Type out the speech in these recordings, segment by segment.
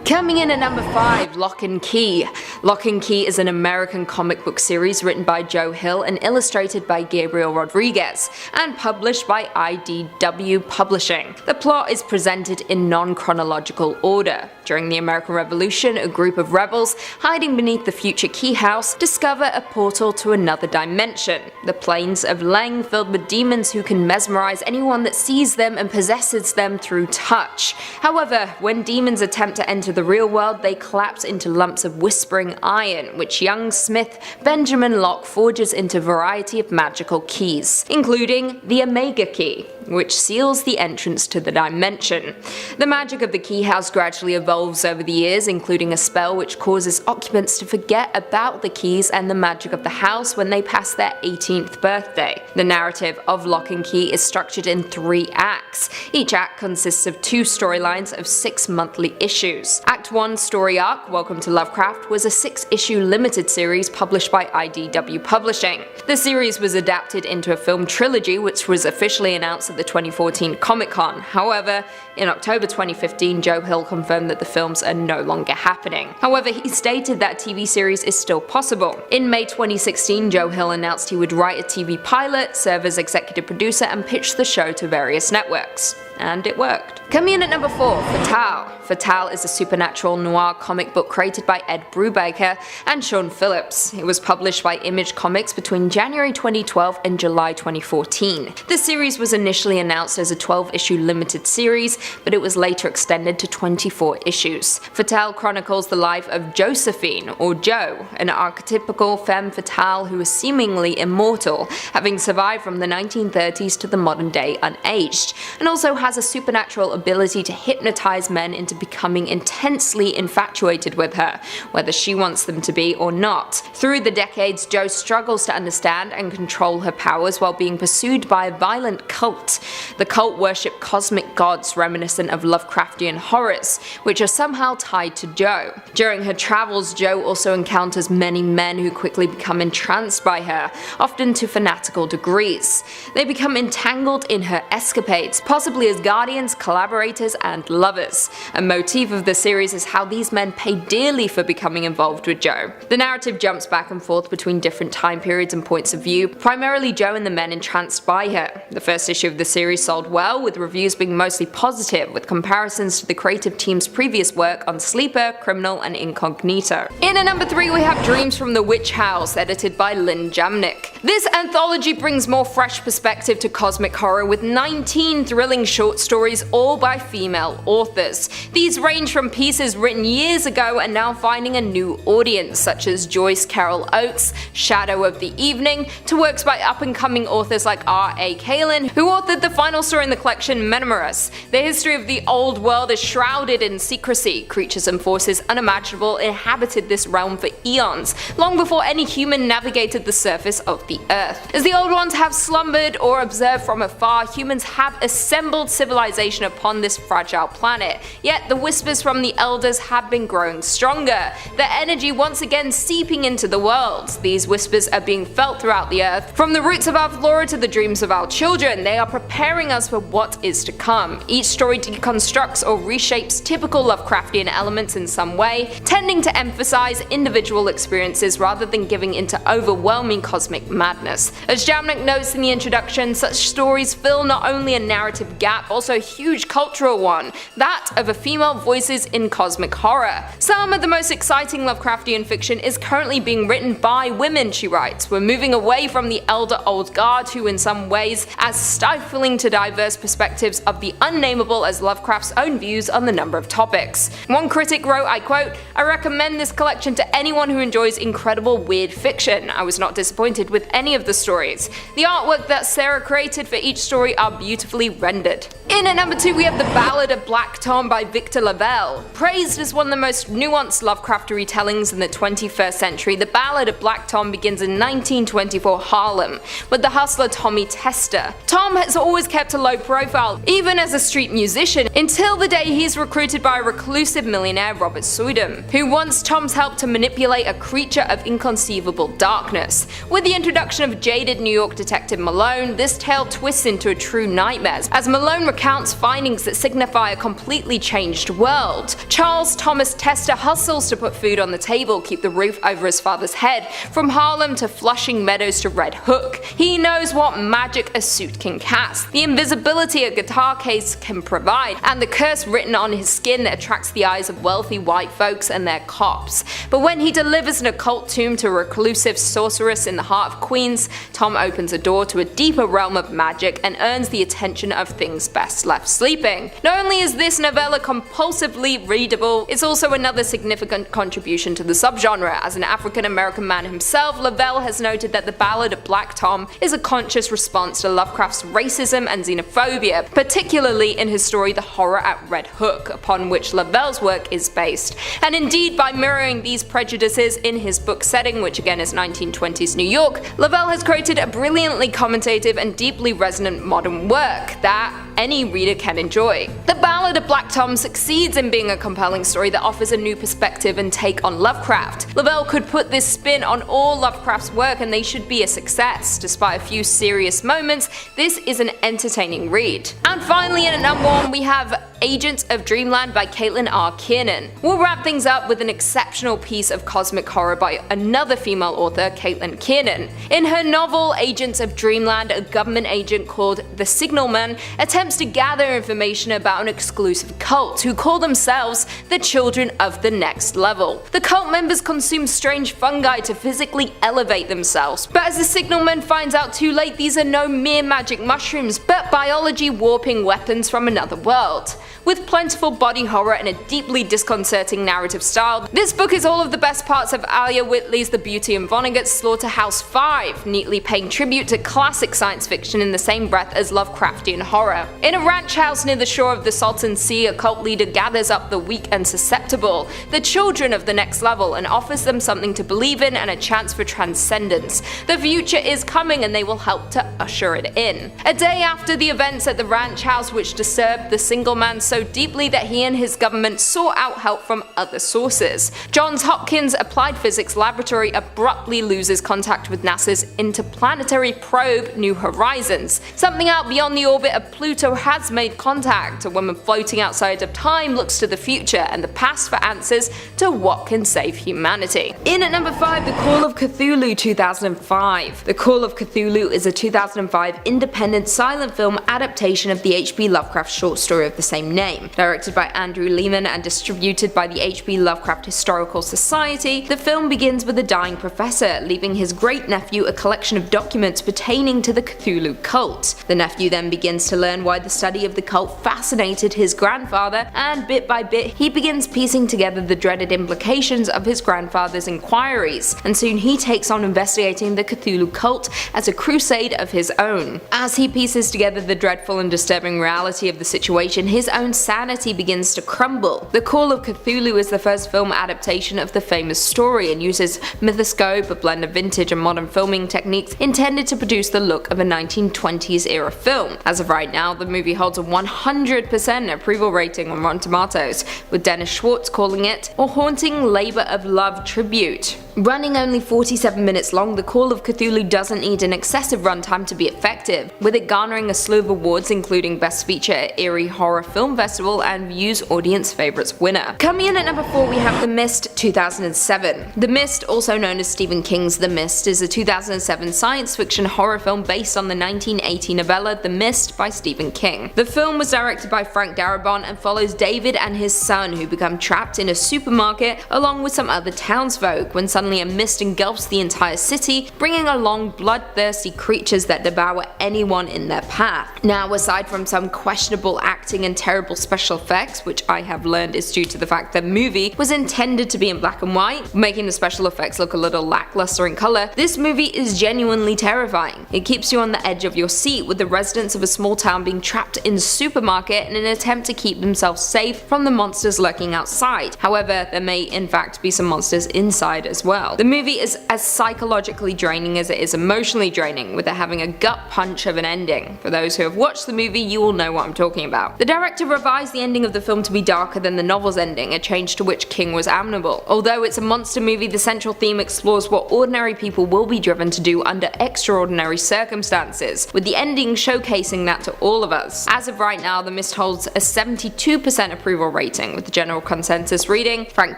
Coming in at number 5, Lock and Key. Lock and Key is an American comic book series written by Joe Hill and illustrated by Gabriel Rodriguez, and published by IDW Publishing. The plot is presented in non-chronological order. During the American Revolution, a group of rebels, hiding beneath the future Key House, discover a portal to another dimension, the plains of Leng, filled with demons who can mesmerize anyone that sees them and possesses them through touch. However, when demons attempt to enter the real world, they collapse into lumps of whispering iron, which young smith Benjamin Locke forges into a variety of magical keys, including the Omega Key, which seals the entrance to the dimension. The magic of the key house gradually evolves over the years, including a spell which causes occupants to forget about the keys and the magic of the house when they pass their 18th birthday. The narrative of Lock and Key is structured in 3 acts. Each act consists of 2 storylines of 6 monthly issues. Act 1 story arc, Welcome to Lovecraft, was a 6-issue limited series published by IDW Publishing. The series was adapted into a film trilogy which was officially announced at the 2014 Comic-Con. However, in October 2015, Joe Hill confirmed that the films are no longer happening. However, he stated that a TV series is still possible. In May 2016, Joe Hill announced he would write a TV pilot, serve as executive producer, and pitch the show to various networks. And it worked. Coming in at number 4, Fatale. Fatale is a supernatural noir comic book created by Ed Brubaker and Sean Phillips. It was published by Image Comics between January 2012 and July 2014. The series was initially announced as a 12-issue limited series, but it was later extended to 24 issues. Fatale chronicles the life of Josephine, or Jo, an archetypical femme fatale who is seemingly immortal, having survived from the 1930s to the modern day unaged, and also has a supernatural ability to hypnotize men into becoming intensely infatuated with her, whether she wants them to be or not. Through the decades, Jo struggles to understand and control her powers while being pursued by a violent cult. The cult worship cosmic gods reminiscent of Lovecraftian horrors, which are somehow tied to Jo. During her travels, Jo also encounters many men who quickly become entranced by her, often to fanatical degrees. They become entangled in her escapades, possibly as guardians, collaborators, and lovers. A motif of the series is how these men pay dearly for becoming involved with Jo. The narrative jumps back and forth between different time periods and points of view, primarily Jo and the men entranced by her. The first issue of the series sold well, with reviews being mostly positive, with comparisons to the creative team's previous work on Sleeper, Criminal, and Incognito. In at number 3, we have Dreams from the Witch House, edited by Lynn Jamnick. This anthology brings more fresh perspective to cosmic horror with 19 thrilling short stories, all by female authors. These range from pieces written years ago and now finding a new audience, such as Joyce Carol Oates' Shadow of the Evening, to works by up-and-coming authors like R.A. Kalin, who authored the final story in the collection Memoris. The history of the old world is shrouded in secrecy. Creatures and forces unimaginable inhabited this realm for eons, long before any human navigated the surface of the earth. As the old ones have slumbered or observed from afar, humans have assembled civilization upon this fragile planet, yet the whispers from the elders have been growing stronger, their energy once again seeping into the world. These whispers are being felt throughout the earth. From the roots of our flora to the dreams of our children, they are preparing us for what is to come. Each story deconstructs or reshapes typical Lovecraftian elements in some way, tending to emphasize individual experiences rather than giving into overwhelming cosmic madness. As Jamnick notes in the introduction, such stories fill not only a narrative gap, also a huge cultural one, that of female voices in cosmic horror. Some of the most exciting Lovecraftian fiction is currently being written by women, she writes. We're moving away from the elder old guard who in some ways as stifling to diverse perspectives of the unnameable as Lovecraft's own views on the number of topics. One critic wrote, I quote, "I recommend this collection to anyone who enjoys incredible weird fiction. I was not disappointed with any of the stories. The artwork that Sarah created for each story are beautifully rendered." In at number 2, we have The Ballad of Black Tom by Victor Lavelle. Praised as one of the most nuanced Lovecraft retellings in the 21st century, The Ballad of Black Tom begins in 1924 Harlem with the hustler Tommy Tester. Tom has always kept a low profile, even as a street musician, until the day he's recruited by a reclusive millionaire Robert Soydam, who wants Tom's help to manipulate a creature of inconceivable darkness. With the introduction introduction of jaded New York detective Malone, this tale twists into a true nightmare, as Malone recounts findings that signify a completely changed world. Charles Thomas Tester hustles to put food on the table, keep the roof over his father's head, from Harlem to Flushing Meadows to Red Hook. He knows what magic a suit can cast, the invisibility a guitar case can provide, and the curse written on his skin that attracts the eyes of wealthy white folks and their cops. But when he delivers an occult tomb to a reclusive sorceress in the heart of Queens, Tom opens a door to a deeper realm of magic and earns the attention of things best left sleeping. Not only is this novella compulsively readable, it's also another significant contribution to the subgenre. As an African American man himself, Lavelle has noted that the Ballad of Black Tom is a conscious response to Lovecraft's racism and xenophobia, particularly in his story The Horror at Red Hook, upon which Lavelle's work is based. And indeed, by mirroring these prejudices in his book setting, which again is 1920s New York, Lavelle has created a brilliantly commentative and deeply resonant modern work that any reader can enjoy. The Ballad of Black Tom succeeds in being a compelling story that offers a new perspective and take on Lovecraft. Lavelle could put this spin on all Lovecraft's work and they should be a success. Despite a few serious moments, this is an entertaining read. And finally, in at number 1, we have Agents of Dreamland by Caitlin R. Kiernan. We'll wrap things up with an exceptional piece of cosmic horror by another female author, Caitlin Kiernan. In her novel Agents of Dreamland, a government agent called the Signalman attempts to gather information about an exclusive cult who call themselves the Children of the Next Level. The cult members consume strange fungi to physically elevate themselves, but as the Signalman finds out too late, these are no mere magic mushrooms, but biology warping weapons from another world. With plentiful body horror and a deeply disconcerting narrative style, this book is all of the best parts of Alia Whitley's The Beauty and Vonnegut's Slaughterhouse-Five, neatly paying tribute to classic science fiction in the same breath as Lovecraftian horror. In a ranch house near the shore of the Salton Sea, a cult leader gathers up the weak and susceptible, the children of the next level, and offers them something to believe in and a chance for transcendence. The future is coming and they will help to usher it in. A day after the events at the ranch house which disturbed the single man so deeply that he and his government sought out help from other sources, Johns Hopkins Applied Physics Laboratory abruptly loses contact with NASA's interplanetary probe New Horizons. Something out beyond the orbit of Pluto has made contact. A woman floating outside of time looks to the future and the past for answers to what can save humanity. In at number 5, The Call of Cthulhu 2005. The Call of Cthulhu is a 2005 independent silent film adaptation of the H.P. Lovecraft short story of the same name. Directed by Andrew Lehman and distributed by the H.P. Lovecraft Historical Society, the film begins with a dying professor leaving his great-nephew a collection of documents pertaining to the Cthulhu cult. The nephew then begins to learn why the study of the cult fascinated his grandfather, and bit by bit he begins piecing together the dreaded implications of his grandfather's inquiries, and soon he takes on investigating the Cthulhu cult as a crusade of his own. As he pieces together the dreadful and disturbing reality of the situation, his own sanity begins to crumble. The Call of Cthulhu is the first film adaptation of the famous story and uses mythoscope, a blend of vintage and modern filming techniques intended to produce the look of a 1920s era film. As of right now, the movie holds a 100% approval rating on Rotten Tomatoes, with Dennis Schwartz calling it a haunting labor of love tribute. Running only 47 minutes long, The Call of Cthulhu doesn't need an excessive runtime to be effective, with it garnering a slew of awards including Best Feature at Erie Horror Film Festival and View's Audience Favorites winner. Coming in at number 4, we have The Mist 2007. The Mist, also known as Stephen King's The Mist, is a 2007 science fiction horror film based on the 1980 novella The Mist by Stephen King. The film was directed by Frank Darabont and follows David and his son, who become trapped in a supermarket along with some other townsfolk when suddenly a mist engulfs the entire city, bringing along bloodthirsty creatures that devour anyone in their path. Now, aside from some questionable acting and terrible special effects, which I have learned is due to the fact that the movie was intended to be in black and white, making the special effects look a little lackluster in color, this movie is genuinely terrifying. It keeps you on the edge of your seat, with the residents of a small town being trapped in a supermarket in an attempt to keep themselves safe from the monsters lurking outside. However, there may in fact be some monsters inside as well. The movie is as psychologically draining as it is emotionally draining, with it having a gut punch of an ending. For those who have watched the movie, you will know what I'm talking about. The director revised the ending of the film to be darker than the novel's ending, a change to which King was amenable. Although it's a monster movie, the central theme explores what ordinary people will be driven to do under extraordinary circumstances, with the ending showcasing that to all of us. As of right now, The Mist holds a 72% approval rating, with the general consensus reading, Frank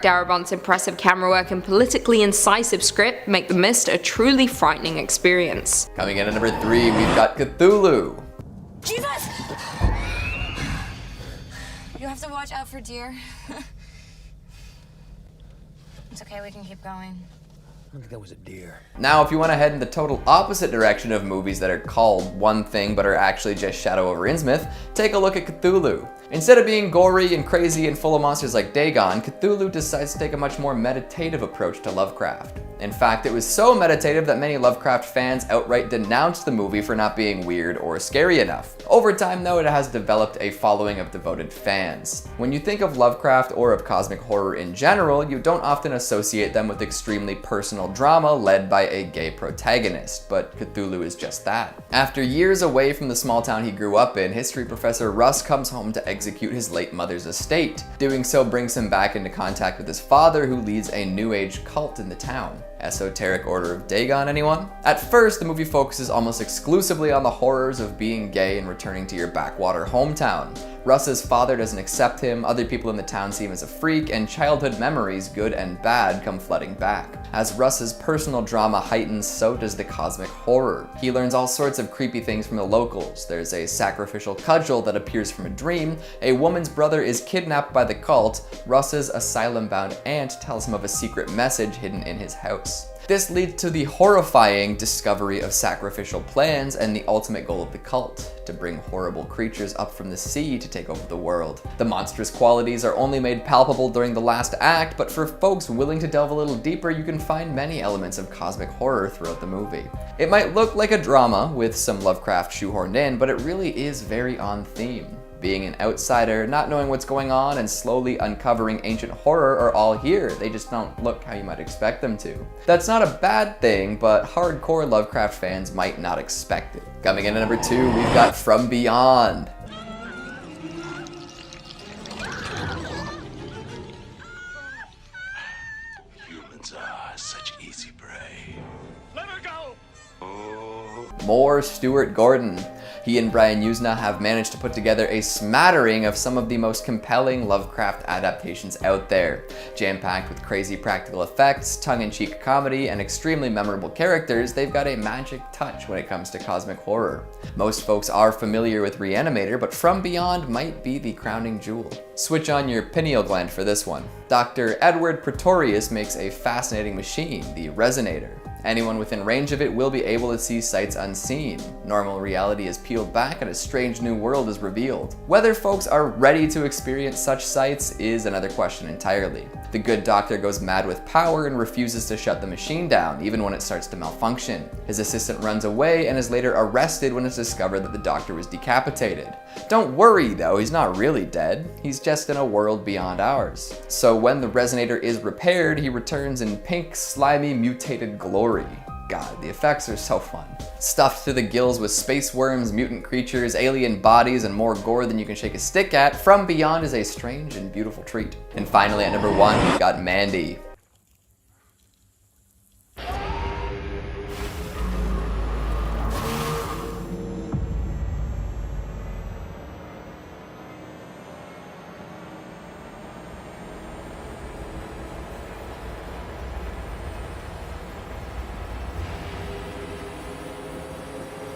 Darabont's impressive camera work and politically incisive script make The Mist a truly frightening experience. Coming in at number 3, we've got Cthulhu. Jesus! You have to watch out for deer. It's okay, we can keep going. I don't think that was a deer. Now, if you want to head in the total opposite direction of movies that are called one thing but are actually just Shadow over Innsmouth, take a look at Cthulhu. Instead of being gory and crazy and full of monsters like Dagon, Cthulhu decides to take a much more meditative approach to Lovecraft. In fact, it was so meditative that many Lovecraft fans outright denounced the movie for not being weird or scary enough. Over time though, it has developed a following of devoted fans. When you think of Lovecraft or of cosmic horror in general, you don't often associate them with extremely personal drama led by a gay protagonist, but Cthulhu is just that. After years away from the small town he grew up in, history professor Russ comes home to execute his late mother's estate. Doing so brings him back into contact with his father, who leads a new age cult in the town. Esoteric Order of Dagon, anyone? At first, the movie focuses almost exclusively on the horrors of being gay and returning to your backwater hometown. Russ's father doesn't accept him, other people in the town see him as a freak, and childhood memories, good and bad, come flooding back. As Russ's personal drama heightens, so does the cosmic horror. He learns all sorts of creepy things from the locals. There's a sacrificial cudgel that appears from a dream, a woman's brother is kidnapped by the cult, Russ's asylum-bound aunt tells him of a secret message hidden in his house. This leads to the horrifying discovery of sacrificial plans and the ultimate goal of the cult, to bring horrible creatures up from the sea to take over the world. The monstrous qualities are only made palpable during the last act, but for folks willing to delve a little deeper, you can find many elements of cosmic horror throughout the movie. It might look like a drama with some Lovecraft shoehorned in, but it really is very on theme. Being an outsider, not knowing what's going on, and slowly uncovering ancient horror are all here. They just don't look how you might expect them to. That's not a bad thing, but hardcore Lovecraft fans might not expect it. Coming in at number 2, we've got From Beyond. Humans are such easy prey. Let her go! Oh. More Stuart Gordon. He and Brian Yuzna have managed to put together a smattering of some of the most compelling Lovecraft adaptations out there. Jam-packed with crazy practical effects, tongue-in-cheek comedy, and extremely memorable characters, they've got a magic touch when it comes to cosmic horror. Most folks are familiar with Re-Animator, but From Beyond might be the crowning jewel. Switch on your pineal gland for this one. Dr. Edward Pretorius makes a fascinating machine, the Resonator. Anyone within range of it will be able to see sights unseen. Normal reality is peeled back and a strange new world is revealed. Whether folks are ready to experience such sights is another question entirely. The good doctor goes mad with power and refuses to shut the machine down, even when it starts to malfunction. His assistant runs away and is later arrested when it's discovered that the doctor was decapitated. Don't worry though, he's not really dead. He's just in a world beyond ours. So when the Resonator is repaired, he returns in pink, slimy, mutated glory. God, the effects are so fun. Stuffed to the gills with space worms, mutant creatures, alien bodies, and more gore than you can shake a stick at, From Beyond is a strange and beautiful treat. And finally at number 1, we've got Mandy.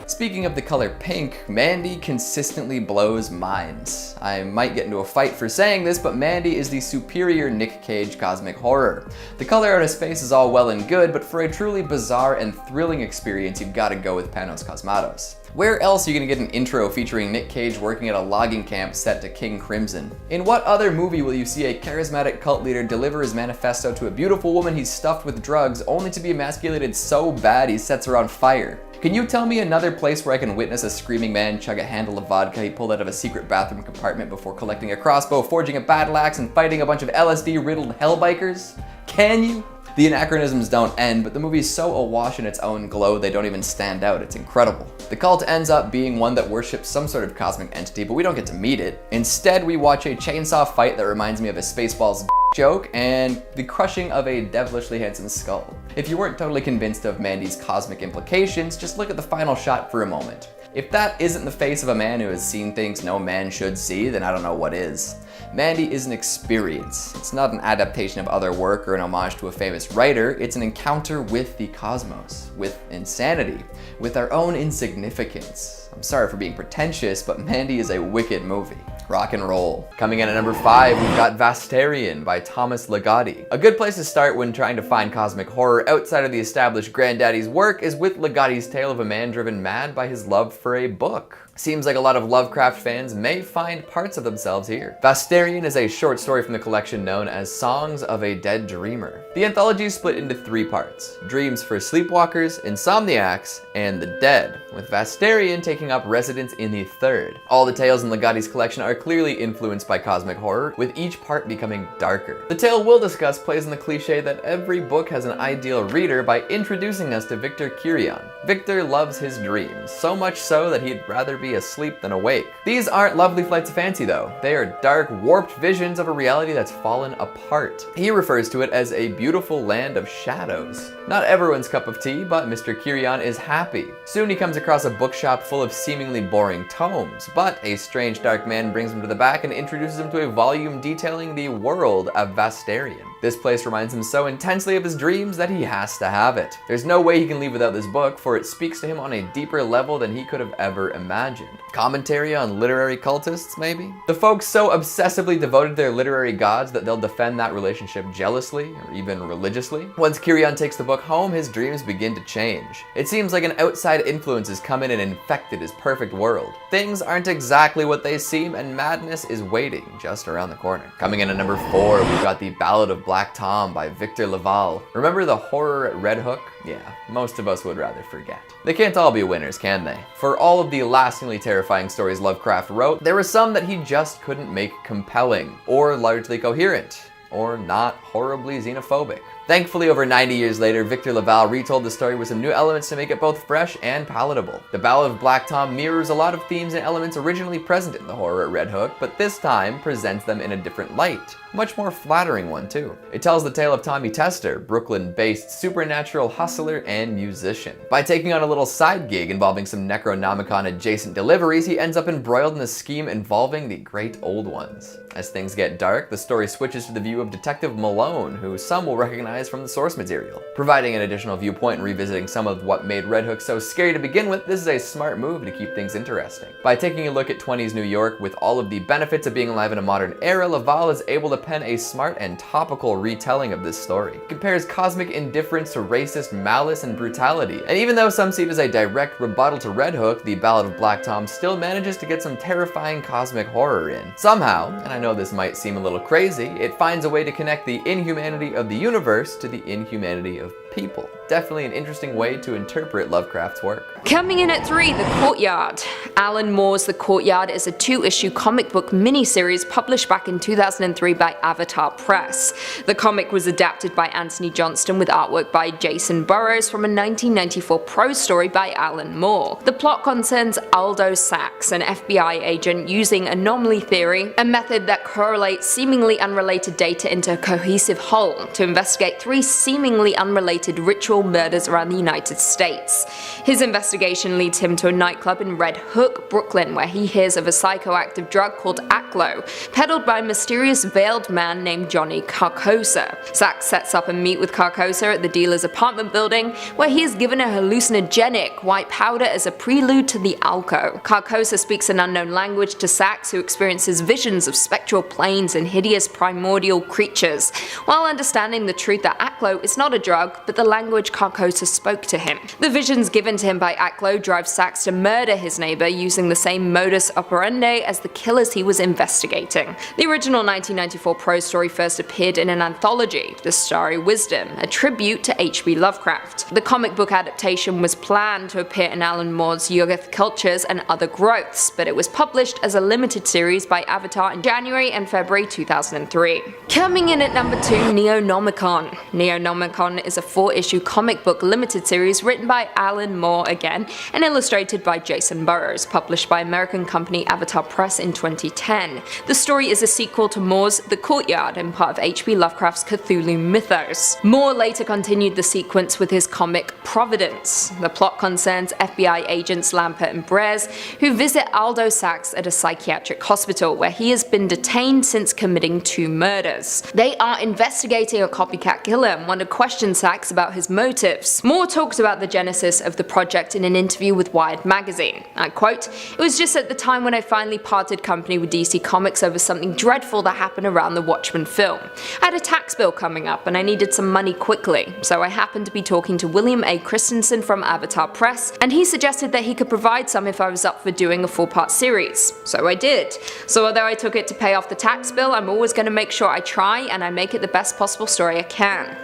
Speaking of the color pink, Mandy consistently blows minds. I might get into a fight for saying this, but Mandy is the superior Nick Cage cosmic horror. The color out of space is all well and good, but for a truly bizarre and thrilling experience, you've got to go with Panos Cosmatos. Where else are you gonna get an intro featuring Nick Cage working at a logging camp set to King Crimson? In what other movie will you see a charismatic cult leader deliver his manifesto to a beautiful woman he's stuffed with drugs only to be emasculated so bad he sets her on fire? Can you tell me another place where I can witness a screaming man chug a handle of vodka he pulled out of a secret bathroom compartment before collecting a crossbow, forging a battle axe, and fighting a bunch of LSD-riddled hellbikers? Can you? The anachronisms don't end, but the movie's so awash in its own glow they don't even stand out. It's incredible. The cult ends up being one that worships some sort of cosmic entity, but we don't get to meet it. Instead, we watch a chainsaw fight that reminds me of a Spaceballs joke and the crushing of a devilishly handsome skull. If you weren't totally convinced of Mandy's cosmic implications, just look at the final shot for a moment. If that isn't the face of a man who has seen things no man should see, then I don't know what is. Mandy is an experience. It's not an adaptation of other work or an homage to a famous writer. It's an encounter with the cosmos, with insanity, with our own insignificance. I'm sorry for being pretentious, but Mandy is a wicked movie. Rock and roll. Coming in at number 5, we've got Vastarian by Thomas Ligotti. A good place to start when trying to find cosmic horror outside of the established granddaddy's work is with Ligotti's tale of a man driven mad by his love for a book. Seems like a lot of Lovecraft fans may find parts of themselves here. Vastarian is a short story from the collection known as Songs of a Dead Dreamer. The anthology is split into 3 parts: dreams for sleepwalkers, insomniacs, and the dead, with Vastarian taking up residence in the 3rd. All the tales in Ligotti's collection are clearly influenced by cosmic horror, with each part becoming darker. The tale we'll discuss plays in the cliche that every book has an ideal reader by introducing us to Victor Kirion. Victor loves his dreams, so much so that he'd rather be asleep than awake. These aren't lovely flights of fancy though. They are dark, warped visions of a reality that's fallen apart. He refers to it as a beautiful land of shadows. Not everyone's cup of tea, but Mr. Kirion is happy. Soon he comes across a bookshop full of seemingly boring tomes, but a strange dark man brings him to the back and introduces him to a volume detailing the world of Vastarian. This place reminds him so intensely of his dreams that he has to have it. There's no way he can leave without this book, for it speaks to him on a deeper level than he could have ever imagined. Commentary on literary cultists, maybe? The folks so obsessively devoted to their literary gods that they'll defend that relationship jealously or even religiously. Once Kirion takes the book home, his dreams begin to change. It seems like an outside influence has come in and infected his perfect world. Things aren't exactly what they seem, and madness is waiting just around the corner. Coming in at number 4, we've got The Ballad of Black Tom by Victor Laval. Remember the horror at Red Hook? Yeah, most of us would rather forget. They can't all be winners, can they? For all of the lastingly terrifying stories Lovecraft wrote, there were some that he just couldn't make compelling, or largely coherent, or not horribly xenophobic. Thankfully, over 90 years later, Victor Laval retold the story with some new elements to make it both fresh and palatable. The Ballad of Black Tom mirrors a lot of themes and elements originally present in the horror at Red Hook, but this time presents them in a different light. Much more flattering one, too. It tells the tale of Tommy Tester, Brooklyn-based supernatural hustler and musician. By taking on a little side gig involving some Necronomicon-adjacent deliveries, he ends up embroiled in a scheme involving the Great Old Ones. As things get dark, the story switches to the view of Detective Malone, who some will recognize from the source material. Providing an additional viewpoint and revisiting some of what made Red Hook so scary to begin with, this is a smart move to keep things interesting. By taking a look at 20s New York with all of the benefits of being alive in a modern era, Laval is able to pen a smart and topical retelling of this story. It compares cosmic indifference to racist malice and brutality, and even though some see it as a direct rebuttal to Red Hook, The Ballad of Black Tom still manages to get some terrifying cosmic horror in. Somehow, and I know this might seem a little crazy, it finds a way to connect the inhumanity of the universe to the inhumanity of people. Definitely an interesting way to interpret Lovecraft's work. Coming in at 3, The Courtyard. Alan Moore's The Courtyard is a 2-issue comic book miniseries published back in 2003 by Avatar Press. The comic was adapted by Anthony Johnston with artwork by Jason Burrows from a 1994 prose story by Alan Moore. The plot concerns Aldo Sachs, an FBI agent using anomaly theory, a method that correlates seemingly unrelated data into a cohesive whole, to investigate 3 seemingly unrelated ritual murders around the United States. His investigation leads him to a nightclub in Red Hook, Brooklyn, where he hears of a psychoactive drug called Aklo, peddled by a mysterious veiled man named Johnny Carcosa. Sachs sets up a meet with Carcosa at the dealer's apartment building, where he is given a hallucinogenic white powder as a prelude to the Alco. Carcosa speaks an unknown language to Sachs, who experiences visions of spectral planes and hideous primordial creatures, while understanding the truth that Aklo is not a drug, but the language George Carcosa spoke to him. The visions given to him by Acklow drive Sachs to murder his neighbor using the same modus operandi as the killers he was investigating. The original 1994 prose story first appeared in an anthology, The Starry Wisdom, a tribute to H.P. Lovecraft. The comic book adaptation was planned to appear in Alan Moore's Yuggoth Cultures and Other Growths, but it was published as a limited series by Avatar in January and February 2003. Coming in at number 2, Neonomicon. Neonomicon is a 4-issue comic book limited series written by Alan Moore again and illustrated by Jason Burrows, published by American company Avatar Press in 2010. The story is a sequel to Moore's The Courtyard and part of H.P. Lovecraft's Cthulhu mythos. Moore later continued the sequence with his comic Providence. The plot concerns FBI agents Lampert and Brez, who visit Aldo Sachs at a psychiatric hospital where he has been detained since committing 2 murders. They are investigating a copycat killer and want to question Sachs about his motives. Moore talked about the genesis of the project in an interview with Wired magazine. I quote, "It was just at the time when I finally parted company with DC Comics over something dreadful that happened around the Watchmen film. I had a tax bill coming up and I needed some money quickly, so I happened to be talking to William A. Christensen from Avatar Press, and he suggested that he could provide some if I was up for doing a 4-part series. So I did. So although I took it to pay off the tax bill, I'm always going to make sure I try and I make it the best possible story I can."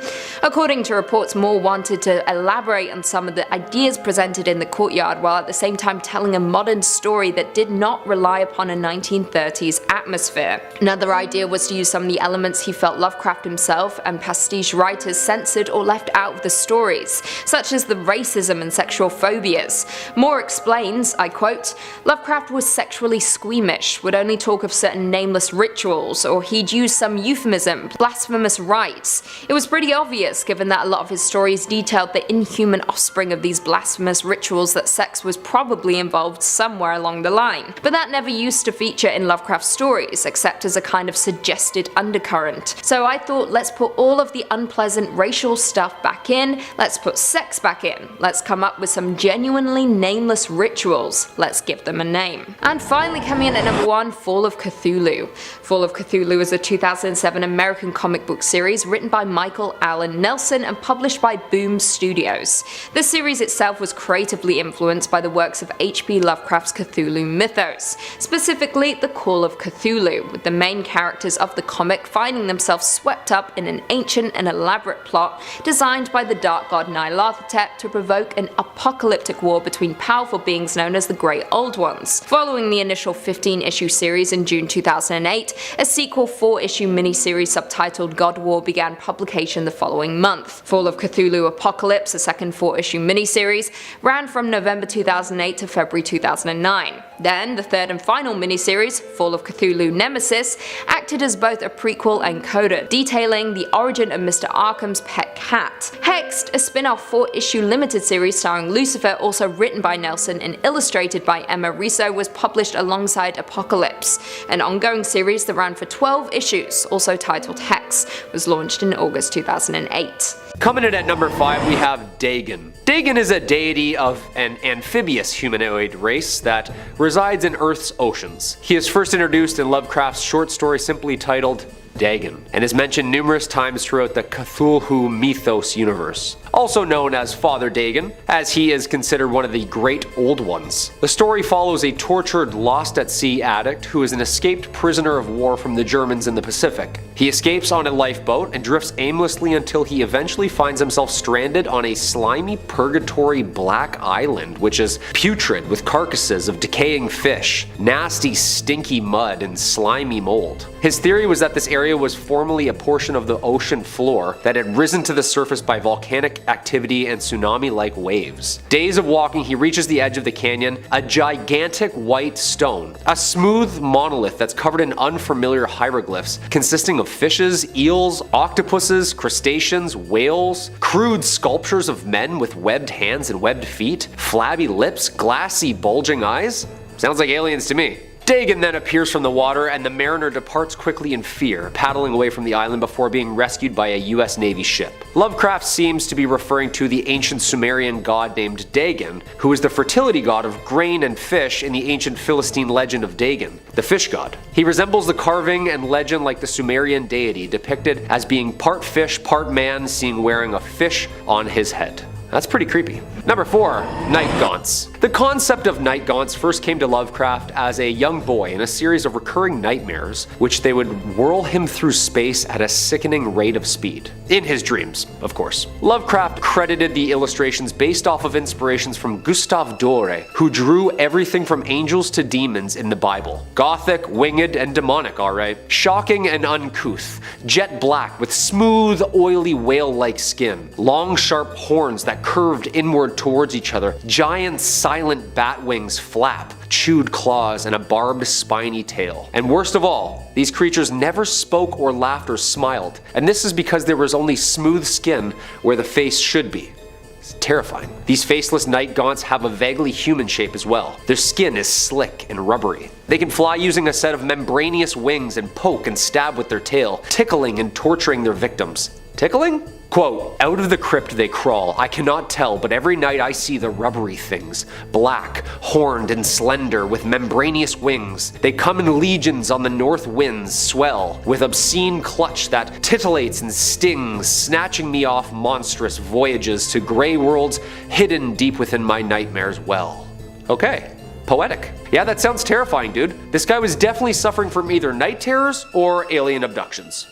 According to reports, Moore wanted to elaborate on some of the ideas presented in The Courtyard while at the same time telling a modern story that did not rely upon a 1930s atmosphere. Another idea was to use some of the elements he felt Lovecraft himself and pastiche writers censored or left out of the stories, such as the racism and sexual phobias. Moore explains, I quote, "Lovecraft was sexually squeamish, would only talk of certain nameless rituals, or he'd use some euphemism, blasphemous rites. It was pretty obvious, given that a lot of his stories detailed the inhuman offspring of these blasphemous rituals, that sex was probably involved somewhere along the line. But that never used to feature in Lovecraft's stories, except as a kind of suggested undercurrent. So I thought, let's put all of the unpleasant racial stuff back in, let's put sex back in, let's come up with some genuinely nameless rituals, let's give them a name." And finally coming in at number 1, Fall of Cthulhu. Fall of Cthulhu is a 2007 American comic book series written by Michael Allen Nelson and published by Boom Studios. The series itself was creatively influenced by the works of H.P. Lovecraft's Cthulhu mythos, specifically the Call of Cthulhu, with the main characters of the comic finding themselves swept up in an ancient and elaborate plot designed by the dark god Nyarlathotep to provoke an apocalyptic war between powerful beings known as the Great Old Ones. Following the initial 15-issue series in June 2008, a sequel 4-issue miniseries subtitled God War began publication the following month. Fall of Cthulhu Apocalypse, a second 4-issue miniseries, ran from November 2008 to February 2009. Then, the third and final miniseries, Fall of Cthulhu Nemesis, acted as both a prequel and coda, detailing the origin of Mr. Arkham's pet cat. Hexed, a spin-off 4-issue limited series starring Lucifer, also written by Nelson and illustrated by Emma Riso, was published alongside Apocalypse. An ongoing series that ran for 12 issues, also titled Hex, was launched in August 2008. Coming in at number 5, we have Dagon. Dagon is a deity of an amphibious humanoid race that resides in Earth's oceans. He is first introduced in Lovecraft's short story simply titled Dagon, and is mentioned numerous times throughout the Cthulhu mythos universe. Also known as Father Dagon, as he is considered one of the Great Old Ones. The story follows a tortured, lost-at-sea addict who is an escaped prisoner of war from the Germans in the Pacific. He escapes on a lifeboat and drifts aimlessly until he eventually finds himself stranded on a slimy purgatory black island, which is putrid with carcasses of decaying fish, nasty stinky mud, and slimy mold. His theory was that this area was formerly a portion of the ocean floor that had risen to the surface by volcanic activity and tsunami-like waves. Days of walking, he reaches the edge of the canyon, a gigantic white stone, a smooth monolith that's covered in unfamiliar hieroglyphs consisting of fishes, eels, octopuses, crustaceans, whales, crude sculptures of men with webbed hands and webbed feet, flabby lips, glassy bulging eyes. Sounds like aliens to me. Dagon then appears from the water, and the mariner departs quickly in fear, paddling away from the island before being rescued by a US Navy ship. Lovecraft seems to be referring to the ancient Sumerian god named Dagon, who is the fertility god of grain and fish in the ancient Philistine legend of Dagon, the fish god. He resembles the carving and legend like the Sumerian deity, depicted as being part fish, part man, seen wearing a fish on his head. That's pretty creepy. Number 4, night gaunts. The concept of night gaunts first came to Lovecraft as a young boy in a series of recurring nightmares, which they would whirl him through space at a sickening rate of speed. In his dreams, of course. Lovecraft credited the illustrations based off of inspirations from Gustave Doré, who drew everything from angels to demons in the Bible. Gothic, winged, and demonic, alright. Shocking and uncouth. Jet black with smooth, oily whale-like skin. Long, sharp horns that curved inward towards each other. Giant, silent bat wings flap, chewed claws, and a barbed, spiny tail. And worst of all, these creatures never spoke or laughed or smiled, and this is because there was only smooth skin where the face should be. It's terrifying. These faceless night gaunts have a vaguely human shape as well. Their skin is slick and rubbery. They can fly using a set of membranous wings and poke and stab with their tail, tickling and torturing their victims. Tickling? Quote, out of the crypt they crawl, I cannot tell, but every night I see the rubbery things, black, horned and slender, with membranous wings. They come in legions on the north winds, swell, with obscene clutch that titillates and stings, snatching me off monstrous voyages to gray worlds hidden deep within my nightmares well. Okay. Poetic. Yeah, that sounds terrifying, dude. This guy was definitely suffering from either night terrors or alien abductions.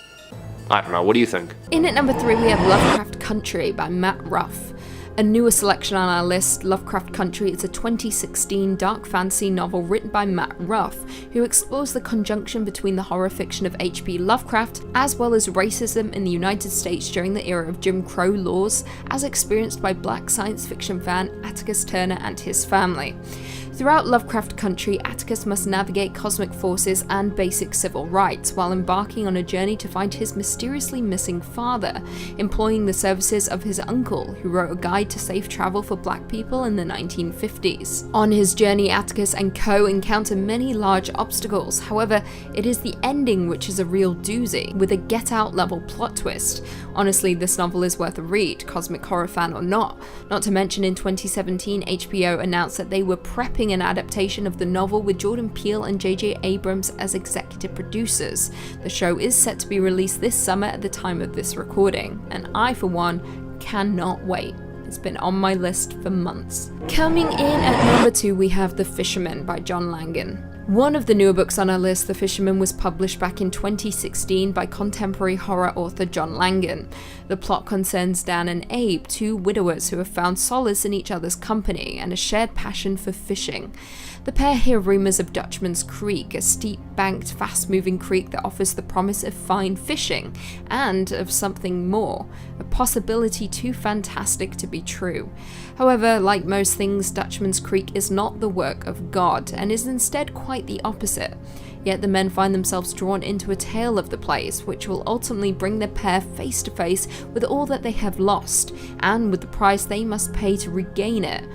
I don't know, what do you think? In at number 3 we have Lovecraft Country by Matt Ruff. A newer selection on our list, Lovecraft Country is a 2016 dark fantasy novel written by Matt Ruff, who explores the conjunction between the horror fiction of H.P. Lovecraft as well as racism in the United States during the era of Jim Crow laws, as experienced by black science fiction fan Atticus Turner and his family. Throughout Lovecraft Country, Atticus must navigate cosmic forces and basic civil rights while embarking on a journey to find his mysteriously missing father, employing the services of his uncle, who wrote a guide to safe travel for black people in the 1950s. On his journey, Atticus and co. encounter many large obstacles. However, it is the ending which is a real doozy, with a Get Out level plot twist. Honestly, this novel is worth a read, cosmic horror fan or not. Not to mention, in 2017, HBO announced that they were prepping an adaptation of the novel with Jordan Peele and J.J. Abrams as executive producers. The show is set to be released this summer at the time of this recording, and I, for one, cannot wait. It's been on my list for months. Coming in at number 2 we have The Fisherman by John Langan. One of the newer books on our list, The Fisherman, was published back in 2016 by contemporary horror author John Langan. The plot concerns Dan and Abe, two widowers who have found solace in each other's company and a shared passion for fishing. The pair hear rumours of Dutchman's Creek, a steep-banked, fast-moving creek that offers the promise of fine fishing, and of something more, a possibility too fantastic to be true. However, like most things, Dutchman's Creek is not the work of God, and is instead quite the opposite. Yet the men find themselves drawn into a tale of the place, which will ultimately bring the pair face to face with all that they have lost, and with the price they must pay to regain it.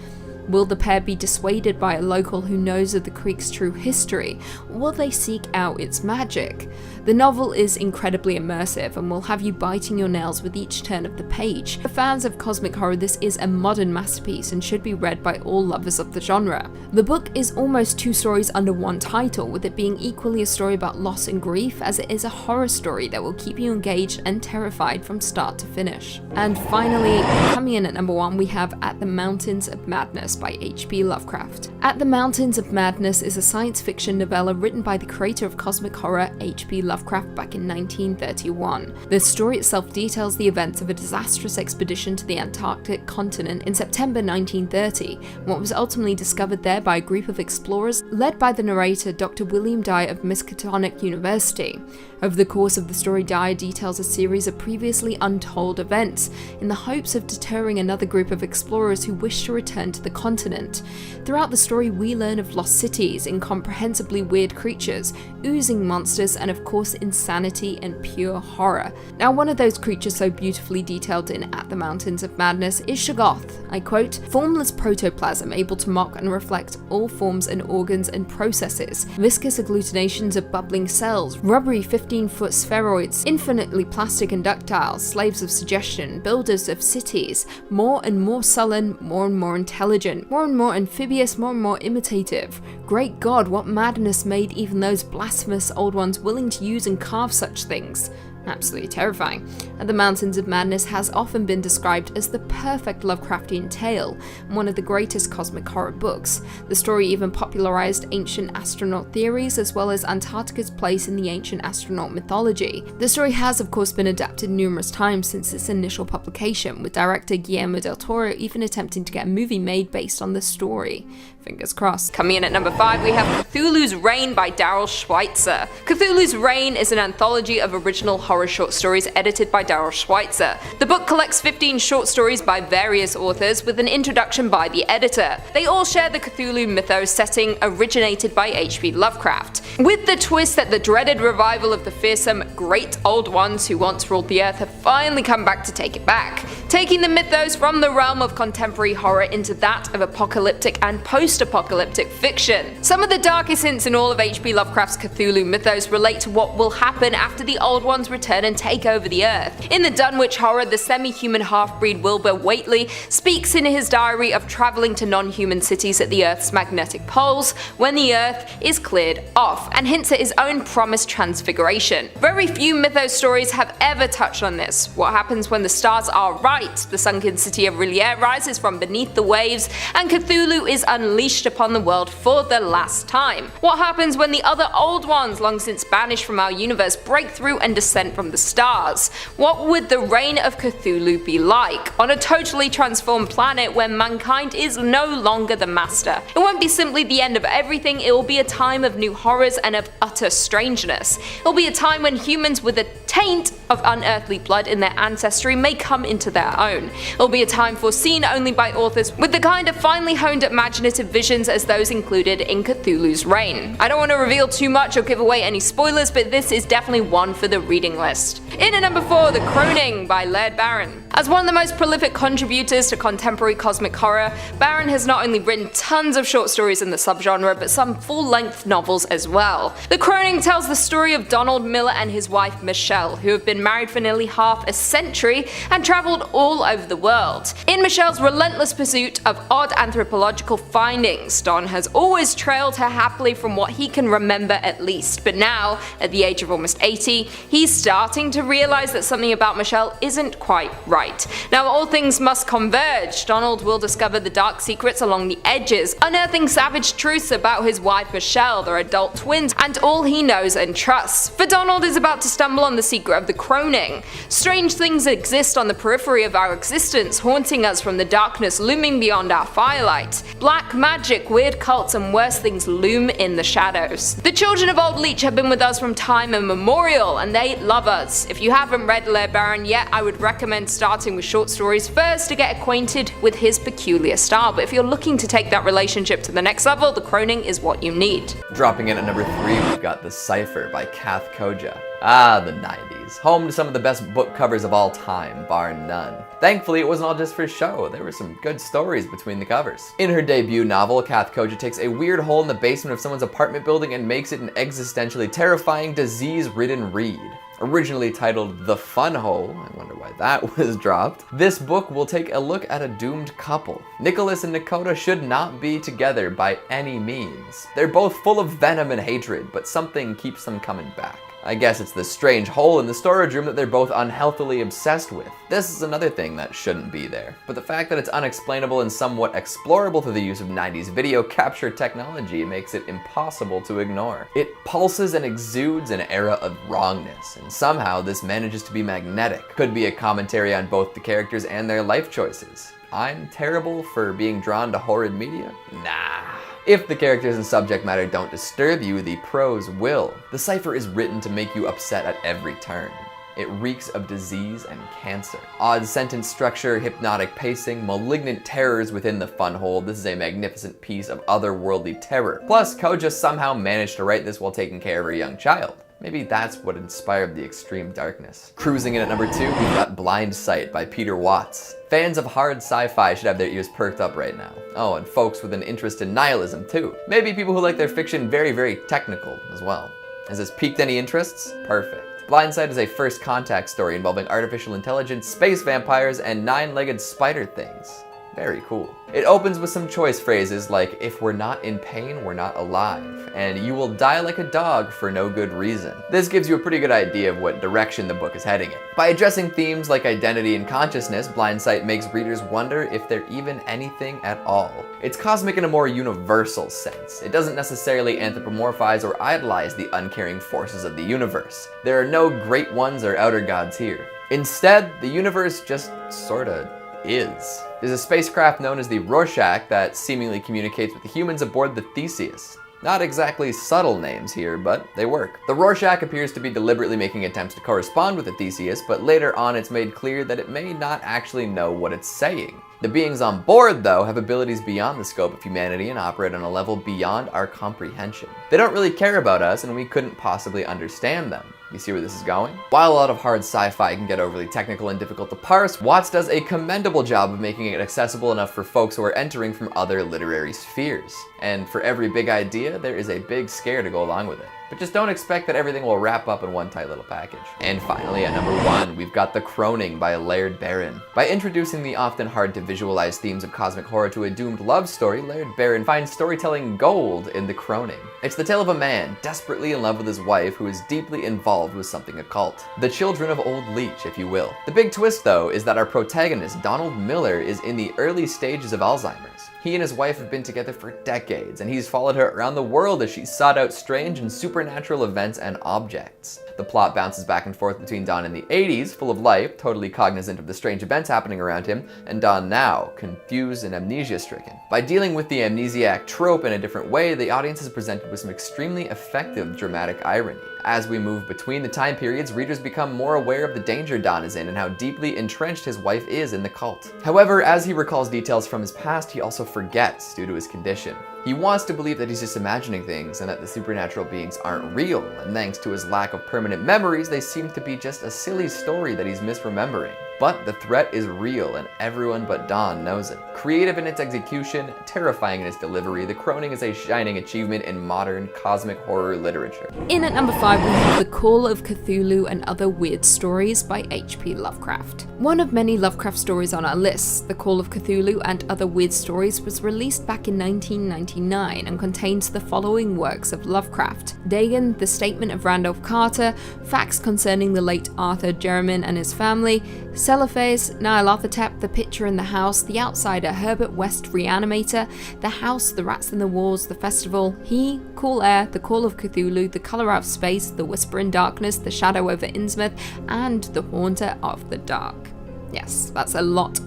Will the pair be dissuaded by a local who knows of the creek's true history, or will they seek out its magic? The novel is incredibly immersive and will have you biting your nails with each turn of the page. For fans of cosmic horror, this is a modern masterpiece and should be read by all lovers of the genre. The book is almost 2 stories under one title, with it being equally a story about loss and grief as it is a horror story that will keep you engaged and terrified from start to finish. And finally, coming in at number 1, we have At the Mountains of Madness by H.P. Lovecraft. At the Mountains of Madness is a science fiction novella written by the creator of cosmic horror, H.P. Lovecraft, back in 1931. The story itself details the events of a disastrous expedition to the Antarctic continent in September 1930, what was ultimately discovered there by a group of explorers led by the narrator Dr. William Dye of Miskatonic University. Over the course of the story, Dyer details a series of previously untold events in the hopes of deterring another group of explorers who wish to return to the continent. Throughout the story, we learn of lost cities, incomprehensibly weird creatures, oozing monsters, and of course insanity and pure horror. Now, one of those creatures so beautifully detailed in At the Mountains of Madness is Shoggoth. I quote, "Formless protoplasm able to mock and reflect all forms and organs and processes, viscous agglutinations of bubbling cells, rubbery 15-foot spheroids, infinitely plastic and ductile, slaves of suggestion, builders of cities, more and more sullen, more and more intelligent, more and more amphibious, more and more imitative. Great God, what madness made even those blasphemous old ones willing to use and carve such things?" Absolutely terrifying. And The Mountains of Madness has often been described as the perfect Lovecraftian tale, and one of the greatest cosmic horror books. The story even popularized ancient astronaut theories, as well as Antarctica's place in the ancient astronaut mythology. The story has, of course, been adapted numerous times since its initial publication, with director Guillermo del Toro even attempting to get a movie made based on the story. Fingers crossed. Coming in at number 5, we have Cthulhu's Reign by Daryl Schweitzer. Cthulhu's Reign is an anthology of original horror short stories edited by Daryl Schweitzer. The book collects 15 short stories by various authors with an introduction by the editor. They all share the Cthulhu mythos setting originated by H.P. Lovecraft, with the twist that the dreaded revival of the fearsome Great Old Ones who once ruled the earth have finally come back to take it back, taking the mythos from the realm of contemporary horror into that of apocalyptic and post-apocalyptic fiction. Some of the darkest hints in all of H.P. Lovecraft's Cthulhu mythos relate to what will happen after the Old Ones return and take over the earth. In the Dunwich horror, the semi-human half-breed Wilbur Whately speaks in his diary of traveling to non-human cities at the Earth's magnetic poles when the Earth is cleared off, and hints at his own promised transfiguration. Very few mythos stories have ever touched on this. What happens when the stars are right? The sunken city of R'lyeh rises from beneath the waves, and Cthulhu is unleashed upon the world for the last time. What happens when the other Old Ones, long since banished from our universe, break through and descend from the stars? What would the reign of Cthulhu be like on a totally transformed planet where mankind is no longer the master? It won't be simply the end of everything, it will be a time of new horrors and of utter strangeness. It will be a time when humans with a taint of unearthly blood in their ancestry may come into their own. It will be a time foreseen only by authors with the kind of finely honed imaginative visions as those included in Cthulhu's Reign. I don't want to reveal too much or give away any spoilers, but this is definitely one for the reading list. In at number 4, The Croning by Laird Barron. As one of the most prolific contributors to contemporary cosmic horror, Barron has not only written tons of short stories in the subgenre, but some full-length novels as well. The Croning tells the story of Donald Miller and his wife Michelle, who have been married for nearly half a century and traveled all over the world. In Michelle's relentless pursuit of odd anthropological findings, Don has always trailed her happily from what he can remember at least, but now, at the age of almost 80, he's starting to realize that something about Michelle isn't quite right. Now, all things must converge. Donald will discover the dark secrets along the edges, unearthing savage truths about his wife Michelle, their adult twins, and all he knows and trusts. For Donald is about to stumble on the secret of the Croning. Strange things exist on the periphery of our existence, haunting us from the darkness looming beyond our firelight. Black magic, weird cults, and worse things loom in the shadows. The children of Old Leech have been with us from time immemorial, and they love us. If you haven't read Laird Barron yet, I would recommend starting with short stories first to get acquainted with his peculiar style, but if you're looking to take that relationship to the next level, The Croning is what you need. Dropping in at number 3, we've got The Cipher by Cathyla. Ah, the 90s. Home to some of the best book covers of all time, bar none. Thankfully, it wasn't all just for show. There were some good stories between the covers. In her debut novel, Cathyla takes a weird hole in the basement of someone's apartment building and makes it an existentially terrifying, disease-ridden read. Originally titled The Fun Hole, I wonder why that was dropped, this book will take a look at a doomed couple. Nicholas and Dakota should not be together by any means. They're both full of venom and hatred, but something keeps them coming back. I guess it's the strange hole in the storage room that they're both unhealthily obsessed with. This is another thing that shouldn't be there. But the fact that it's unexplainable and somewhat explorable through the use of 90s video capture technology makes it impossible to ignore. It pulses and exudes an era of wrongness, and somehow this manages to be magnetic. Could be a commentary on both the characters and their life choices. I'm terrible for being drawn to horrid media? Nah. If the characters and subject matter don't disturb you, the prose will. The Cipher is written to make you upset at every turn. It reeks of disease and cancer. Odd sentence structure, hypnotic pacing, malignant terrors within the fun hole. This is a magnificent piece of otherworldly terror. Plus, Koja somehow managed to write this while taking care of her young child. Maybe that's what inspired the extreme darkness. Cruising in at number 2, we've got Blindsight by Peter Watts. Fans of hard sci-fi should have their ears perked up right now. Oh, and folks with an interest in nihilism too. Maybe people who like their fiction very, very technical as well. Has this piqued any interests? Perfect. Blindsight is a first contact story involving artificial intelligence, space vampires, and 9-legged spider things. Very cool. It opens with some choice phrases like, if we're not in pain, we're not alive, and you will die like a dog for no good reason. This gives you a pretty good idea of what direction the book is heading in. By addressing themes like identity and consciousness, Blindsight makes readers wonder if they're even anything at all. It's cosmic in a more universal sense. It doesn't necessarily anthropomorphize or idolize the uncaring forces of the universe. There are no great ones or outer gods here. Instead, the universe just sorta is. There's a spacecraft known as the Rorschach that seemingly communicates with the humans aboard the Theseus. Not exactly subtle names here, but they work. The Rorschach appears to be deliberately making attempts to correspond with the Theseus, but later on it's made clear that it may not actually know what it's saying. The beings on board, though, have abilities beyond the scope of humanity and operate on a level beyond our comprehension. They don't really care about us, and we couldn't possibly understand them. You see where this is going? While a lot of hard sci-fi can get overly technical and difficult to parse, Watts does a commendable job of making it accessible enough for folks who are entering from other literary spheres. And for every big idea, there is a big scare to go along with it. But just don't expect that everything will wrap up in one tight little package. And finally, at number 1, we've got The Croning by Laird Barron. By introducing the often hard to visualize themes of cosmic horror to a doomed love story, Laird Barron finds storytelling gold in The Croning. It's the tale of a man desperately in love with his wife who is deeply involved with something occult. The children of Old Leech, if you will. The big twist, though, is that our protagonist, Donald Miller, is in the early stages of Alzheimer's. He and his wife have been together for decades, and he's followed her around the world as she sought out strange and supernatural events and objects. The plot bounces back and forth between Don in the 80s, full of life, totally cognizant of the strange events happening around him, and Don now, confused and amnesia-stricken. By dealing with the amnesiac trope in a different way, the audience is presented with some extremely effective dramatic irony. As we move between the time periods, readers become more aware of the danger Don is in and how deeply entrenched his wife is in the cult. However, as he recalls details from his past, he also forgets due to his condition. He wants to believe that he's just imagining things and that the supernatural beings aren't real, and thanks to his lack of permanent memories, they seem to be just a silly story that he's misremembering. But the threat is real, and everyone but Don knows it. Creative in its execution, terrifying in its delivery, The Croning is a shining achievement in modern cosmic horror literature. In at number 5, we have The Call of Cthulhu and Other Weird Stories by H.P. Lovecraft. One of many Lovecraft stories on our list, The Call of Cthulhu and Other Weird Stories was released back in 1999 and contains the following works of Lovecraft: Dagon, The Statement of Randolph Carter, Facts Concerning the Late Arthur Jermyn and His Family, Cellophase, Nyarlathotep, The Picture in the House, The Outsider, Herbert West, Re-Animator, The House, The Rats in the Walls, The Festival, He, Cool Air, The Call of Cthulhu, The Color Out of Space, The Whisper in Darkness, The Shadow over Innsmouth, and The Haunter of the Dark. Yes, that's a lot.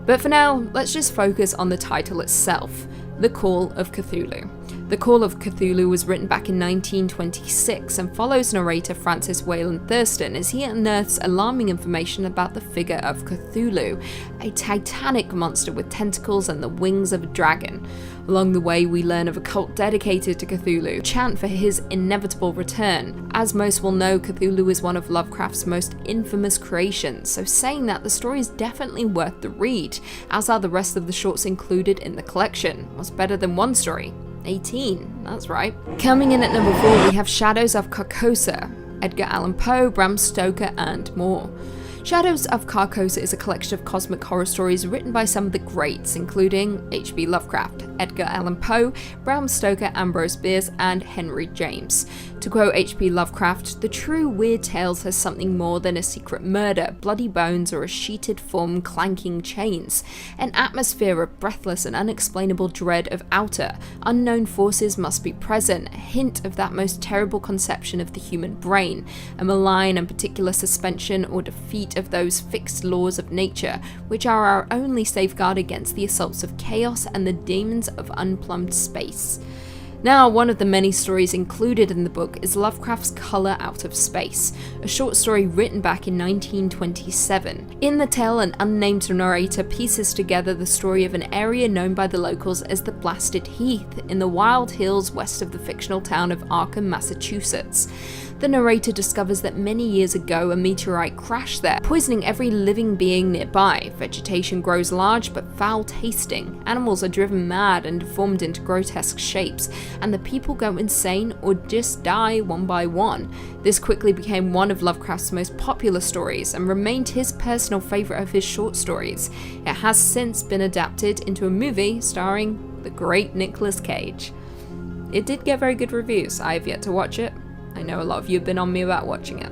But for now, let's just focus on the title itself, The Call of Cthulhu. The Call of Cthulhu was written back in 1926 and follows narrator Francis Wayland Thurston as he unearths alarming information about the figure of Cthulhu, a titanic monster with tentacles and the wings of a dragon. Along the way, we learn of a cult dedicated to Cthulhu, chant for his inevitable return. As most will know, Cthulhu is one of Lovecraft's most infamous creations, so saying that, the story is definitely worth the read, as are the rest of the shorts included in the collection. What's better than one story? 18, that's right. Coming in at number 4, we have Shadows of Carcosa, Edgar Allan Poe, Bram Stoker, and more. Shadows of Carcosa is a collection of cosmic horror stories written by some of the greats, including H.P. Lovecraft, Edgar Allan Poe, Bram Stoker, Ambrose Bierce, and Henry James. To quote H.P. Lovecraft, "The true weird tales has something more than a secret murder, bloody bones, or a sheeted form clanking chains. An atmosphere of breathless and unexplainable dread of outer, unknown forces must be present, a hint of that most terrible conception of the human brain, a malign and particular suspension or defeat of those fixed laws of nature, which are our only safeguard against the assaults of chaos and the demons of unplumbed space." Now, one of the many stories included in the book is Lovecraft's Color Out of Space, a short story written back in 1927. In the tale, an unnamed narrator pieces together the story of an area known by the locals as the Blasted Heath in the wild hills west of the fictional town of Arkham, Massachusetts. The narrator discovers that many years ago a meteorite crashed there, poisoning every living being nearby. Vegetation grows large but foul-tasting, animals are driven mad and deformed into grotesque shapes, and the people go insane or just die one by one. This quickly became one of Lovecraft's most popular stories and remained his personal favourite of his short stories. It has since been adapted into a movie starring the great Nicolas Cage. It did get very good reviews. I have yet to watch it. I know a lot of you have been on me about watching it,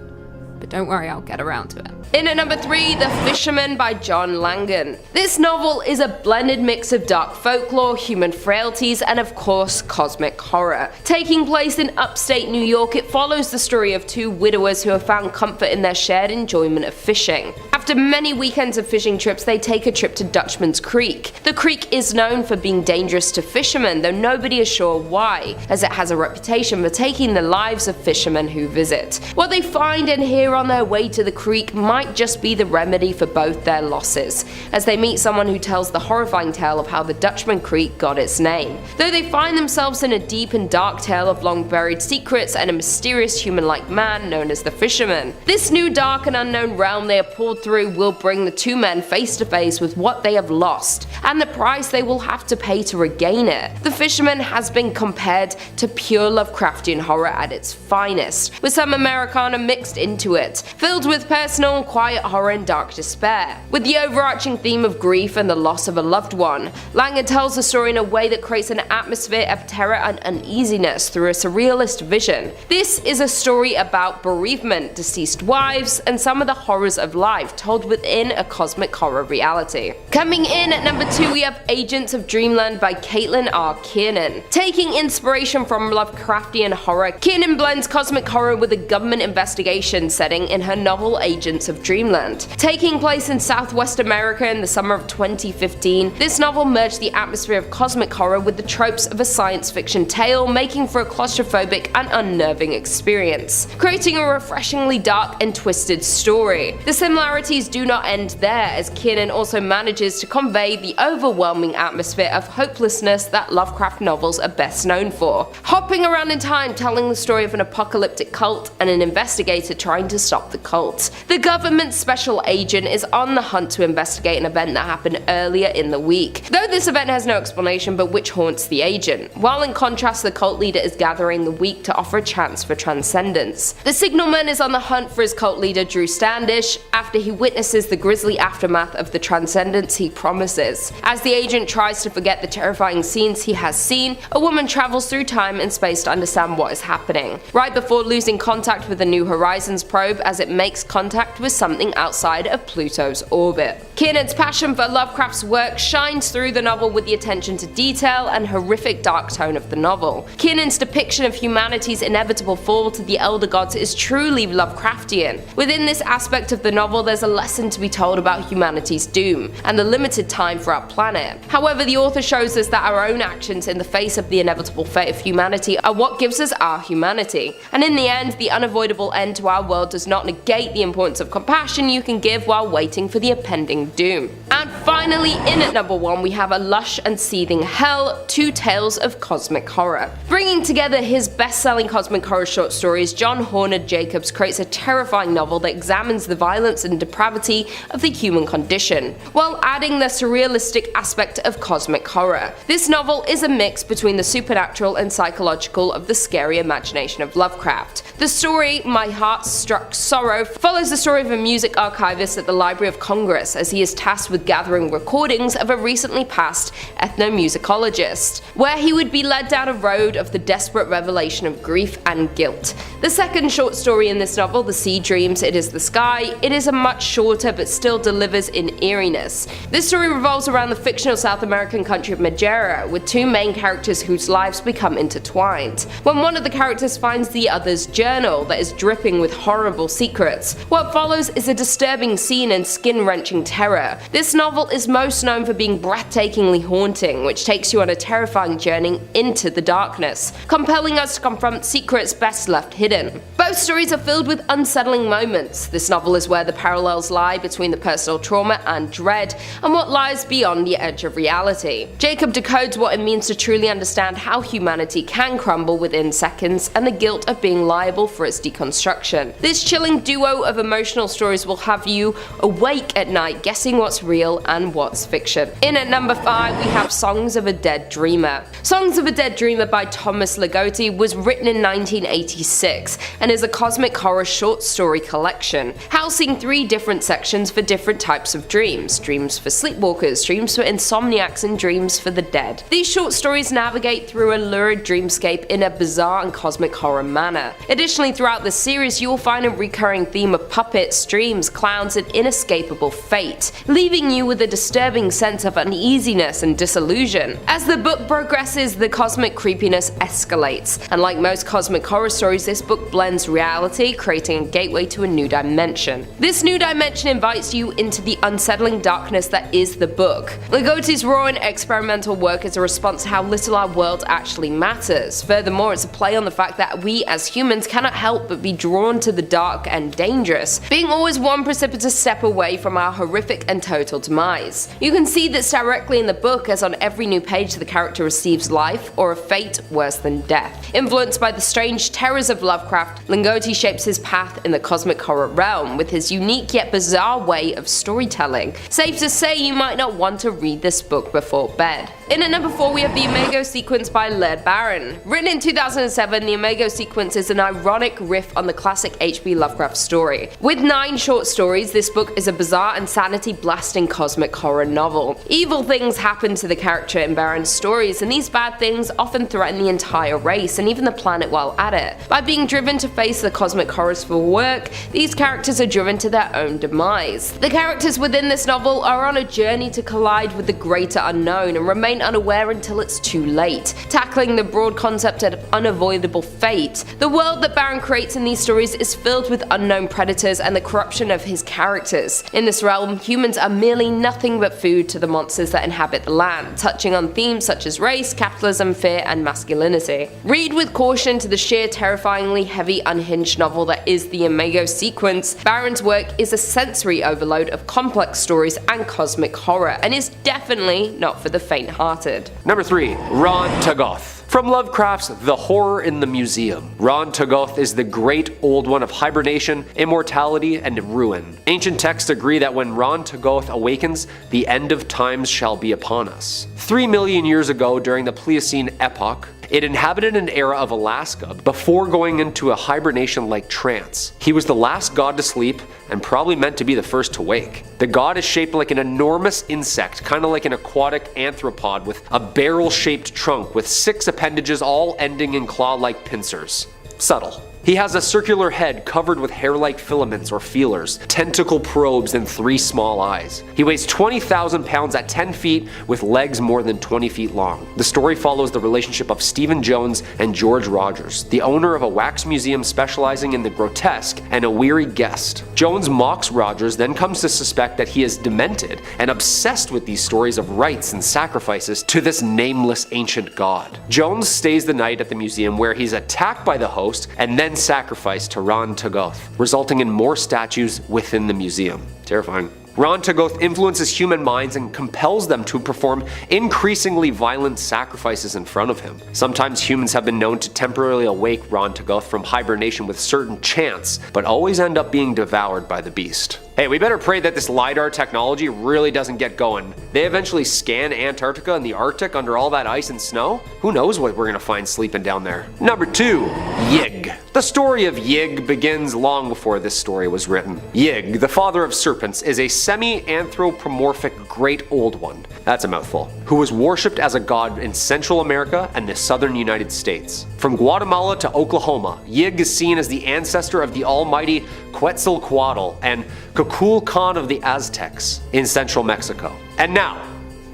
but don't worry, I'll get around to it. In at number 3, The Fisherman by John Langan. This novel is a blended mix of dark folklore, human frailties, and of course, cosmic horror. Taking place in upstate New York, it follows the story of two widowers who have found comfort in their shared enjoyment of fishing. After many weekends of fishing trips, they take a trip to Dutchman's Creek. The creek is known for being dangerous to fishermen, though nobody is sure why, as it has a reputation for taking the lives of fishermen who visit. What they find and hear on their way to the creek might just be the remedy for both their losses, as they meet someone who tells the horrifying tale of how the Dutchman Creek got its name. Though they find themselves in a deep and dark tale of long-buried secrets and a mysterious human-like man known as the Fisherman. This new dark and unknown realm they are pulled through will bring the two men face to face with what they have lost, and the price they will have to pay to regain it. The Fisherman has been compared to pure Lovecraftian horror at its finest, with some Americana mixed into it, filled with personal, quiet horror and dark despair. With the overarching theme of grief and the loss of a loved one, Langan tells the story in a way that creates an atmosphere of terror and uneasiness through a surrealist vision. This is a story about bereavement, deceased wives, and some of the horrors of life told within a cosmic horror reality. Coming in at number 2, we have Agents of Dreamland by Caitlin R. Kiernan. Taking inspiration from Lovecraftian horror, Kiernan blends cosmic horror with a government investigation setting in her novel Agents of Dreamland. Taking place in Southwest America in the summer of 2015, this novel merged the atmosphere of cosmic horror with the tropes of a science fiction tale, making for a claustrophobic and unnerving experience, creating a refreshingly dark and twisted story. The similarities do not end there, as Kiernan also manages to convey the overwhelming atmosphere of hopelessness that Lovecraft novels are best known for. Hopping around in time, telling the story of an apocalyptic cult and an investigator trying to stop the cult. The government special agent is on the hunt to investigate an event that happened earlier in the week, though this event has no explanation but which haunts the agent, while in contrast the cult leader is gathering the weak to offer a chance for transcendence. The signalman is on the hunt for his cult leader Drew Standish after he witnesses the grisly aftermath of the transcendence he promises. As the agent tries to forget the terrifying scenes he has seen, a woman travels through time and space to understand what is happening, right before losing contact with the New Horizons probe as it makes contact with something outside of Pluto's orbit. Kiernan's passion for Lovecraft's work shines through the novel with the attention to detail and horrific dark tone of the novel. Kiernan's depiction of humanity's inevitable fall to the Elder Gods is truly Lovecraftian. Within this aspect of the novel, there's a lesson to be told about humanity's doom and the limited time for our planet. However, the author shows us that our own actions in the face of the inevitable fate of humanity are what gives us our humanity. And in the end, the unavoidable end to our world does not negate the importance of compassion you can give while waiting for the impending doom. And finally, in at number 1, we have A Lush and Seething Hell, Two Tales of Cosmic Horror. Bringing together his best-selling cosmic horror short stories, John Horner Jacobs creates a terrifying novel that examines the violence and depravity depravity of the human condition, while adding the surrealistic aspect of cosmic horror. This novel is a mix between the supernatural and psychological of the scary imagination of Lovecraft. The story, My Heart Struck Sorrow, follows the story of a music archivist at the Library of Congress as he is tasked with gathering recordings of a recently passed ethnomusicologist, where he would be led down a road of the desperate revelation of grief and guilt. The second short story in this novel, The Sea Dreams, It Is the Sky, it is a much shorter but still delivers in eeriness. This story revolves around the fictional South American country of Madeira, with two main characters whose lives become intertwined. When one of the characters finds the other's journal that is dripping with horrible secrets, what follows is a disturbing scene and skin-wrenching terror. This novel is most known for being breathtakingly haunting, which takes you on a terrifying journey into the darkness, compelling us to confront secrets best left hidden. Both stories are filled with unsettling moments. This novel is where the parallels lie between the personal trauma and dread, and what lies beyond the edge of reality. Jacob decodes what it means to truly understand how humanity can crumble within seconds, and the guilt of being liable for its deconstruction. This chilling duo of emotional stories will have you awake at night guessing what's real and what's fiction. In at number 5 we have Songs of a Dead Dreamer. Songs of a Dead Dreamer by Thomas Ligotti was written in 1986 and is a cosmic horror short story collection, housing 3 different sections for different types of dreams: dreams for sleepwalkers, dreams for insomniacs, and dreams for the dead. These short stories navigate through a lurid dreamscape in a bizarre and cosmic horror manner. Additionally, throughout the series you will find a recurring theme of puppets, dreams, clowns, and inescapable fate, leaving you with a disturbing sense of uneasiness and disillusion. As the book progresses, the cosmic creepiness escalates, and like most cosmic horror stories, this book blends reality, creating a gateway to a new dimension. This new dimension invites you into the unsettling darkness that is the book. Ligotti's raw and experimental work is a response to how little our world actually matters. Furthermore, it's a play on the fact that we as humans cannot help but be drawn to the dark and dangerous, being always one precipitous step away from our horrific and total demise. You can see this directly in the book, as on every new page the character receives life or a fate worse than death. Influenced by the strange terrors of Lovecraft, Ligotti shapes his path in the cosmic horror realm with his unique yet bizarre way of storytelling. Safe to say you might not want to read this book before bed. In at number 4 we have the Imago Sequence by Lead Baron. Written in 2007, the Imago Sequence is an ironic riff on the classic H.P. Lovecraft story. With 9 short stories, this book is a bizarre and sanity-blasting cosmic horror novel. Evil things happen to the character in Baron's stories, and these bad things often threaten the entire race and even the planet while at it. By being driven to face the cosmic horrors for work, these characters are driven to their own demise. The characters within this novel are on a journey to collide with the greater unknown and remain unaware until it's too late, tackling the broad concept of unavoidable fate. The world that Baron creates in these stories is filled with unknown predators and the corruption of his characters. In this realm, humans are merely nothing but food to the monsters that inhabit the land, touching on themes such as race, capitalism, fear, and masculinity. Read with caution to the sheer terrifyingly heavy unhinged novel that is the Imago Sequence. Baron's work is a sensory overload of complex stories and cosmic horror, and is definitely not for the faint-hearted. Number 3. Ran-Tegoth. From Lovecraft's The Horror in the Museum, Ran-Tegoth is the great old one of hibernation, immortality, and ruin. Ancient texts agree that when Ran-Tegoth awakens, the end of times shall be upon us. 3 million years ago, during the Pliocene epoch, it inhabited an era of Alaska before going into a hibernation-like trance. He was the last god to sleep and probably meant to be the first to wake. The god is shaped like an enormous insect, kind of like an aquatic arthropod with a barrel-shaped trunk with 6 appendages all ending in claw-like pincers. Subtle. He has a circular head covered with hair-like filaments or feelers, tentacle probes, and 3 small eyes. He weighs 20,000 pounds at 10 feet with legs more than 20 feet long. The story follows the relationship of Stephen Jones and George Rogers, the owner of a wax museum specializing in the grotesque and a weary guest. Jones mocks Rogers, then comes to suspect that he is demented and obsessed with these stories of rites and sacrifices to this nameless ancient god. Jones stays the night at the museum, where he's attacked by the host and then sacrificed to Ran-Tegoth, resulting in more statues within the museum. Terrifying. Ran-Tegoth influences human minds and compels them to perform increasingly violent sacrifices in front of him. Sometimes humans have been known to temporarily awake Ran-Tegoth from hibernation with certain chance, but always end up being devoured by the beast. Hey, we better pray that this LiDAR technology really doesn't get going. They eventually scan Antarctica and the Arctic under all that ice and snow? Who knows what we're gonna find sleeping down there. Number 2. Yig. The story of Yig begins long before this story was written. Yig, the father of serpents, is a semi-anthropomorphic great old one, that's a mouthful, who was worshipped as a god in Central America and the southern United States. From Guatemala to Oklahoma, Yig is seen as the ancestor of the almighty Quetzalcoatl and Kukulkan of the Aztecs in central Mexico. And now,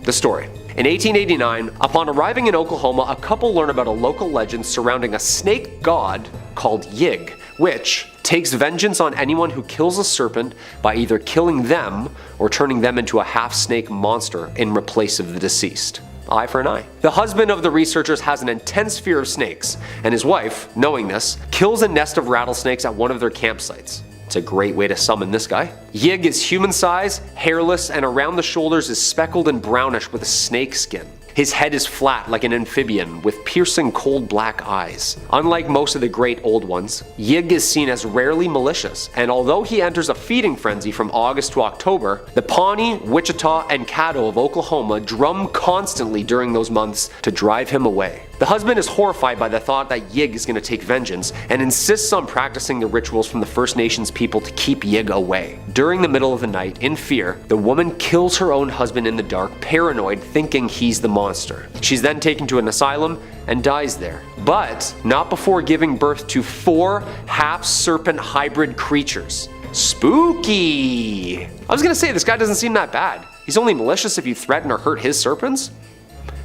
the story. In 1889, upon arriving in Oklahoma, a couple learn about a local legend surrounding a snake god called Yig, which takes vengeance on anyone who kills a serpent by either killing them or turning them into a half-snake monster in replace of the deceased. Eye for an eye. The husband of the researchers has an intense fear of snakes, and his wife, knowing this, kills a nest of rattlesnakes at one of their campsites. It's a great way to summon this guy. Yig is human size, hairless, and around the shoulders is speckled and brownish with a snake skin. His head is flat like an amphibian with piercing cold black eyes. Unlike most of the great old ones, Yig is seen as rarely malicious, and although he enters a feeding frenzy from August to October, the Pawnee, Wichita, and Caddo of Oklahoma drum constantly during those months to drive him away. The husband is horrified by the thought that Yig is going to take vengeance and insists on practicing the rituals from the First Nations people to keep Yig away. During the middle of the night, in fear, the woman kills her own husband in the dark, paranoid, thinking he's the monster. She's then taken to an asylum and dies there, but not before giving birth to 4 half-serpent hybrid creatures. Spooky! I was gonna say, this guy doesn't seem that bad. He's only malicious if you threaten or hurt his serpents.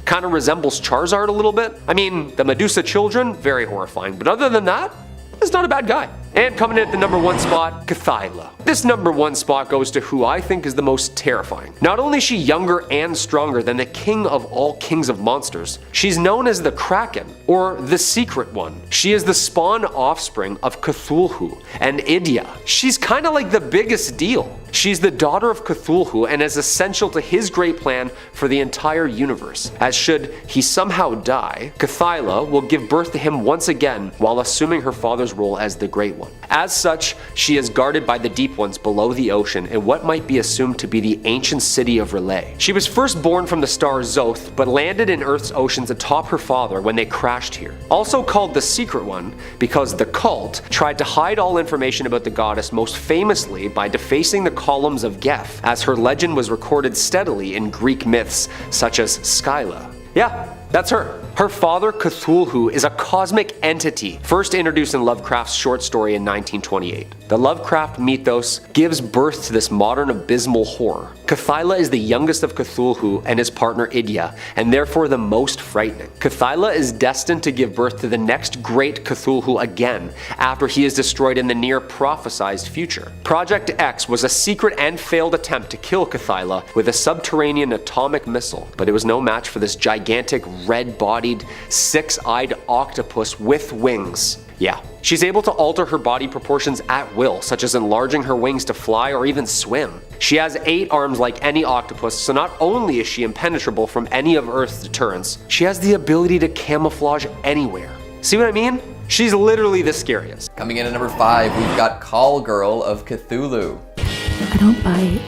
Kind of resembles Charizard a little bit. I mean, the Medusa children, very horrifying, but other than that, he's not a bad guy. And coming in at the number 1 spot, Cathyla. This number 1 spot goes to who I think is the most terrifying. Not only is she younger and stronger than the king of all kings of monsters, she's known as the Kraken, or the Secret One. She is the spawn offspring of Cthulhu and Idia. She's kind of like the biggest deal. She's the daughter of Cthulhu and is essential to his great plan for the entire universe, as should he somehow die, Cathyla will give birth to him once again while assuming her father's role as the Great One. As such, she is guarded by the Deep Ones below the ocean in what might be assumed to be the ancient city of Relay. She was first born from the star Zoth, but landed in Earth's oceans atop her father when they crashed here. Also called the Secret One because the cult tried to hide all information about the goddess, most famously by defacing the columns of Geth, as her legend was recorded steadily in Greek myths such as Skylla. Yeah, that's her. Her father, Cthulhu, is a cosmic entity first introduced in Lovecraft's short story in 1928. The Lovecraft mythos gives birth to this modern abysmal horror. Cathyla is the youngest of Cthulhu and his partner Idia, and therefore the most frightening. Cathyla is destined to give birth to the next great Cthulhu again, after he is destroyed in the near prophesized future. Project X was a secret and failed attempt to kill Cathyla with a subterranean atomic missile, but it was no match for this gigantic red-bodied, 6-eyed octopus with wings. Yeah, she's able to alter her body proportions at will, such as enlarging her wings to fly or even swim. She has 8 arms like any octopus, so not only is she impenetrable from any of Earth's deterrents, she has the ability to camouflage anywhere. See what I mean? She's literally the scariest. Coming in at number 5, we've got Call Girl of Cthulhu. I don't bite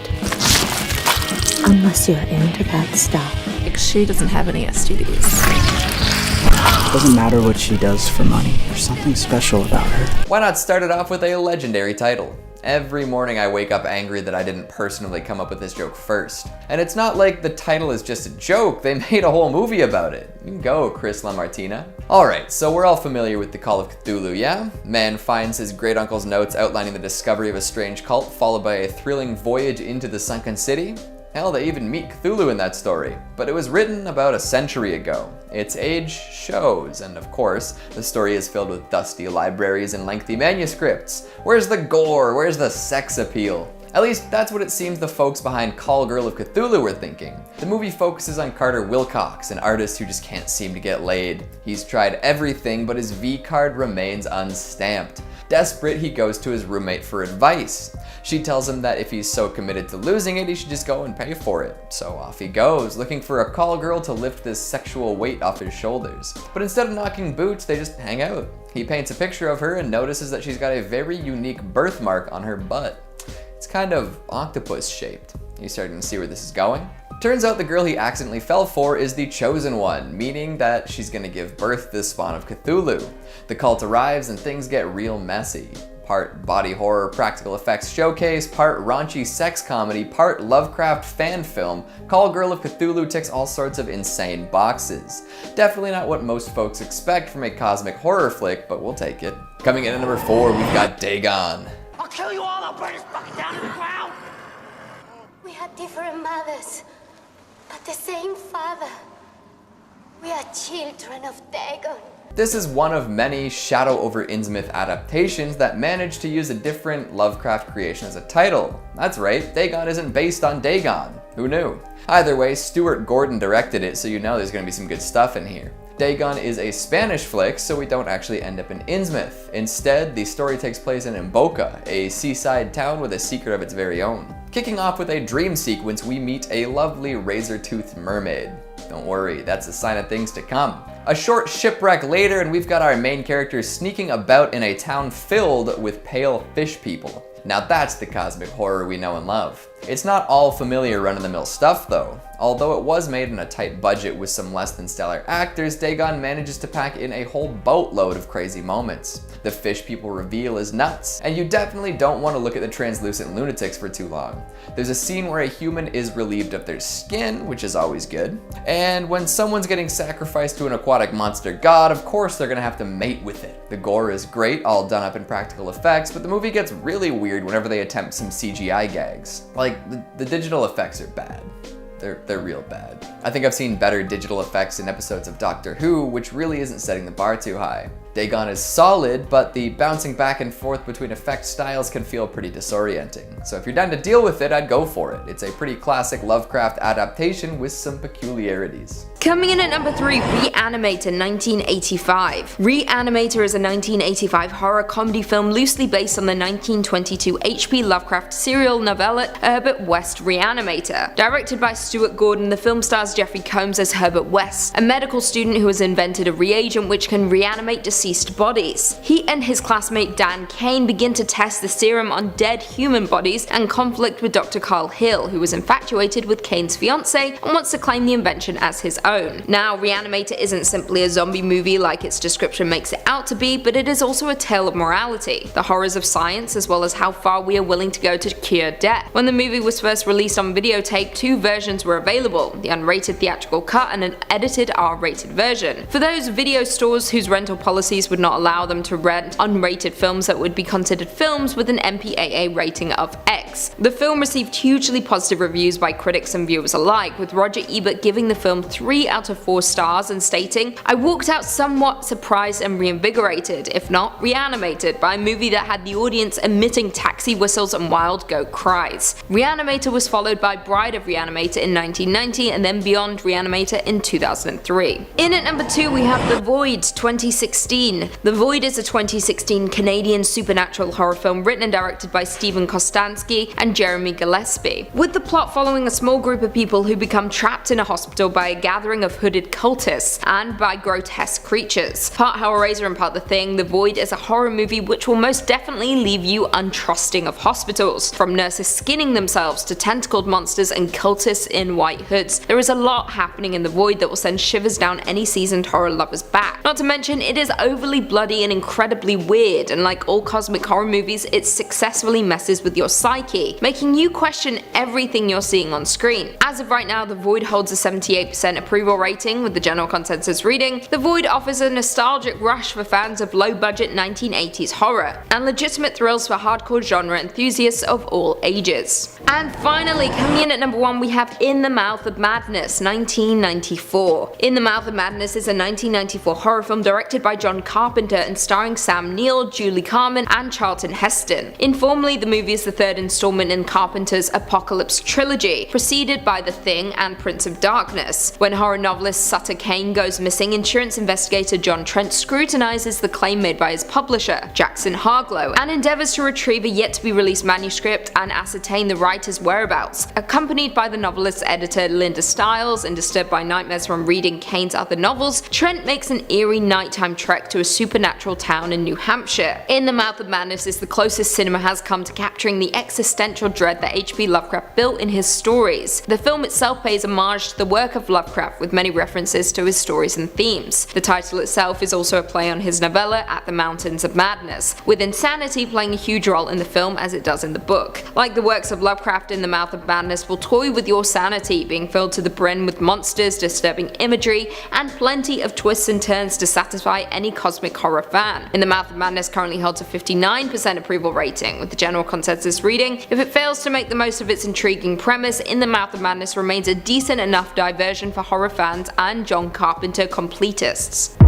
unless you're into that stuff. She doesn't have any STDs. Doesn't matter what she does for money. There's something special about her. Why not start it off with a legendary title? Every morning I wake up angry that I didn't personally come up with this joke first. And it's not like the title is just a joke, they made a whole movie about it. You can go, Chris LaMartina. Alright, so we're all familiar with the Call of Cthulhu, yeah? Man finds his great uncle's notes outlining the discovery of a strange cult, followed by a thrilling voyage into the sunken city. Hell, they even meet Cthulhu in that story, but it was written about a century ago. Its age shows, and of course, the story is filled with dusty libraries and lengthy manuscripts. Where's the gore? Where's the sex appeal? At least that's what it seems the folks behind Call Girl of Cthulhu were thinking. The movie focuses on Carter Wilcox, an artist who just can't seem to get laid. He's tried everything, but his V card remains unstamped. Desperate, he goes to his roommate for advice. She tells him that if he's so committed to losing it, he should just go and pay for it. So off he goes, looking for a call girl to lift this sexual weight off his shoulders. But instead of knocking boots, they just hang out. He paints a picture of her and notices that she's got a very unique birthmark on her butt. It's kind of octopus shaped. You starting to see where this is going? Turns out the girl he accidentally fell for is the chosen one, meaning that she's gonna give birth to the spawn of Cthulhu. The cult arrives and things get real messy. Part body horror practical effects showcase, part raunchy sex comedy, part Lovecraft fan film, Call Girl of Cthulhu ticks all sorts of insane boxes. Definitely not what most folks expect from a cosmic horror flick, but we'll take it. Coming in at number 4, we've got Dagon. I'll kill you all, I'll burn this fucking down to the ground! We had different mothers, but the same father. We are children of Dagon. This is one of many Shadow over Innsmouth adaptations that managed to use a different Lovecraft creation as a title. That's right, Dagon isn't based on Dagon. Who knew? Either way, Stuart Gordon directed it, so you know there's gonna be some good stuff in here. Dagon is a Spanish flick, so we don't actually end up in Innsmouth. Instead, the story takes place in Imboca, a seaside town with a secret of its very own. Kicking off with a dream sequence, we meet a lovely razor-toothed mermaid. Don't worry, that's a sign of things to come. A short shipwreck later, and we've got our main characters sneaking about in a town filled with pale fish people. Now that's the cosmic horror we know and love. It's not all familiar run-of-the-mill stuff though. Although it was made in a tight budget with some less than stellar actors, Dagon manages to pack in a whole boatload of crazy moments. The fish people reveal is nuts, and you definitely don't want to look at the translucent lunatics for too long. There's a scene where a human is relieved of their skin, which is always good, and when someone's getting sacrificed to an aquatic monster god, of course they're gonna have to mate with it. The gore is great, all done up in practical effects, but the movie gets really weird whenever they attempt some CGI gags. Like, the digital effects are bad. They're real bad. I think I've seen better digital effects in episodes of Doctor Who, which really isn't setting the bar too high. Dagon is solid, but the bouncing back and forth between effect styles can feel pretty disorienting. So if you're down to deal with it, I'd go for it. It's a pretty classic Lovecraft adaptation with some peculiarities. Coming in at number 3, Re-Animator 1985. Re-Animator is a 1985 horror comedy film loosely based on the 1922 H.P. Lovecraft serial novelette Herbert West Re-Animator. Directed by Stuart Gordon, the film stars Jeffrey Combs as Herbert West, a medical student who has invented a reagent which can reanimate deceased bodies. He and his classmate Dan Kane begin to test the serum on dead human bodies and conflict with Dr. Carl Hill, who is infatuated with Kane's fiancée and wants to claim the invention as his own. Now, Re-Animator isn't simply a zombie movie like its description makes it out to be, but it is also a tale of morality, the horrors of science, as well as how far we are willing to go to cure death. When the movie was first released on videotape, 2 versions were available, the unrated theatrical cut and an edited R-rated version. For those video stores whose rental policies would not allow them to rent unrated films that would be considered films with an MPAA rating of X. The film received hugely positive reviews by critics and viewers alike, with Roger Ebert giving the film 3 out of 4 stars and stating, "I walked out somewhat surprised and reinvigorated, if not reanimated, by a movie that had the audience emitting taxi whistles and wild goat cries." Re-Animator was followed by Bride of Re-Animator in 1990 and then Beyond Re-Animator in 2003. In at number 2 we have The Void 2016. The Void is a 2016 Canadian supernatural horror film written and directed by Stephen Kostansky and Jeremy Gillespie, with the plot following a small group of people who become trapped in a hospital by a gathering of hooded cultists and by grotesque creatures. Part Hellraiser and part The Thing, The Void is a horror movie which will most definitely leave you untrusting of hospitals. From nurses skinning themselves to tentacled monsters and cultists in white hoods, there is a lot happening in The Void that will send shivers down any seasoned horror lover's back. Not to mention, it is overly bloody and incredibly weird, and like all cosmic horror movies, it successfully messes with your psyche, making you question everything you're seeing on screen. As of right now, The Void holds a 78% approval rating, with the general consensus reading, "The Void offers a nostalgic rush for fans of low-budget 1980s horror, and legitimate thrills for hardcore genre enthusiasts of all ages." And finally, coming in at number 1, we have In the Mouth of Madness 1994. In the Mouth of Madness is a 1994 horror film directed by John Carpenter and starring Sam Neill, Julie Carmen, and Charlton Heston. Informally, the movie is the 3rd installment in Carpenter's Apocalypse trilogy, preceded by The Thing and Prince of Darkness. When horror horror novelist Sutter Kane goes missing, insurance investigator John Trent scrutinizes the claim made by his publisher, Jackson Harglow, and endeavors to retrieve a yet-to-be-released manuscript and ascertain the writer's whereabouts. Accompanied by the novelist's editor Linda Stiles and disturbed by nightmares from reading Kane's other novels, Trent makes an eerie nighttime trek to a supernatural town in New Hampshire. In the Mouth of Madness is the closest cinema has come to capturing the existential dread that H.P. Lovecraft built in his stories. The film itself pays homage to the work of Lovecraft with many references to his stories and themes. The title itself is also a play on his novella At the Mountains of Madness, with insanity playing a huge role in the film as it does in the book. Like the works of Lovecraft, In the Mouth of Madness will toy with your sanity, being filled to the brim with monsters, disturbing imagery, and plenty of twists and turns to satisfy any cosmic horror fan. In the Mouth of Madness currently holds a 59% approval rating, with the general consensus reading, if it fails to make the most of its intriguing premise, In the Mouth of Madness remains a decent enough diversion for horror fans and John Carpenter completists.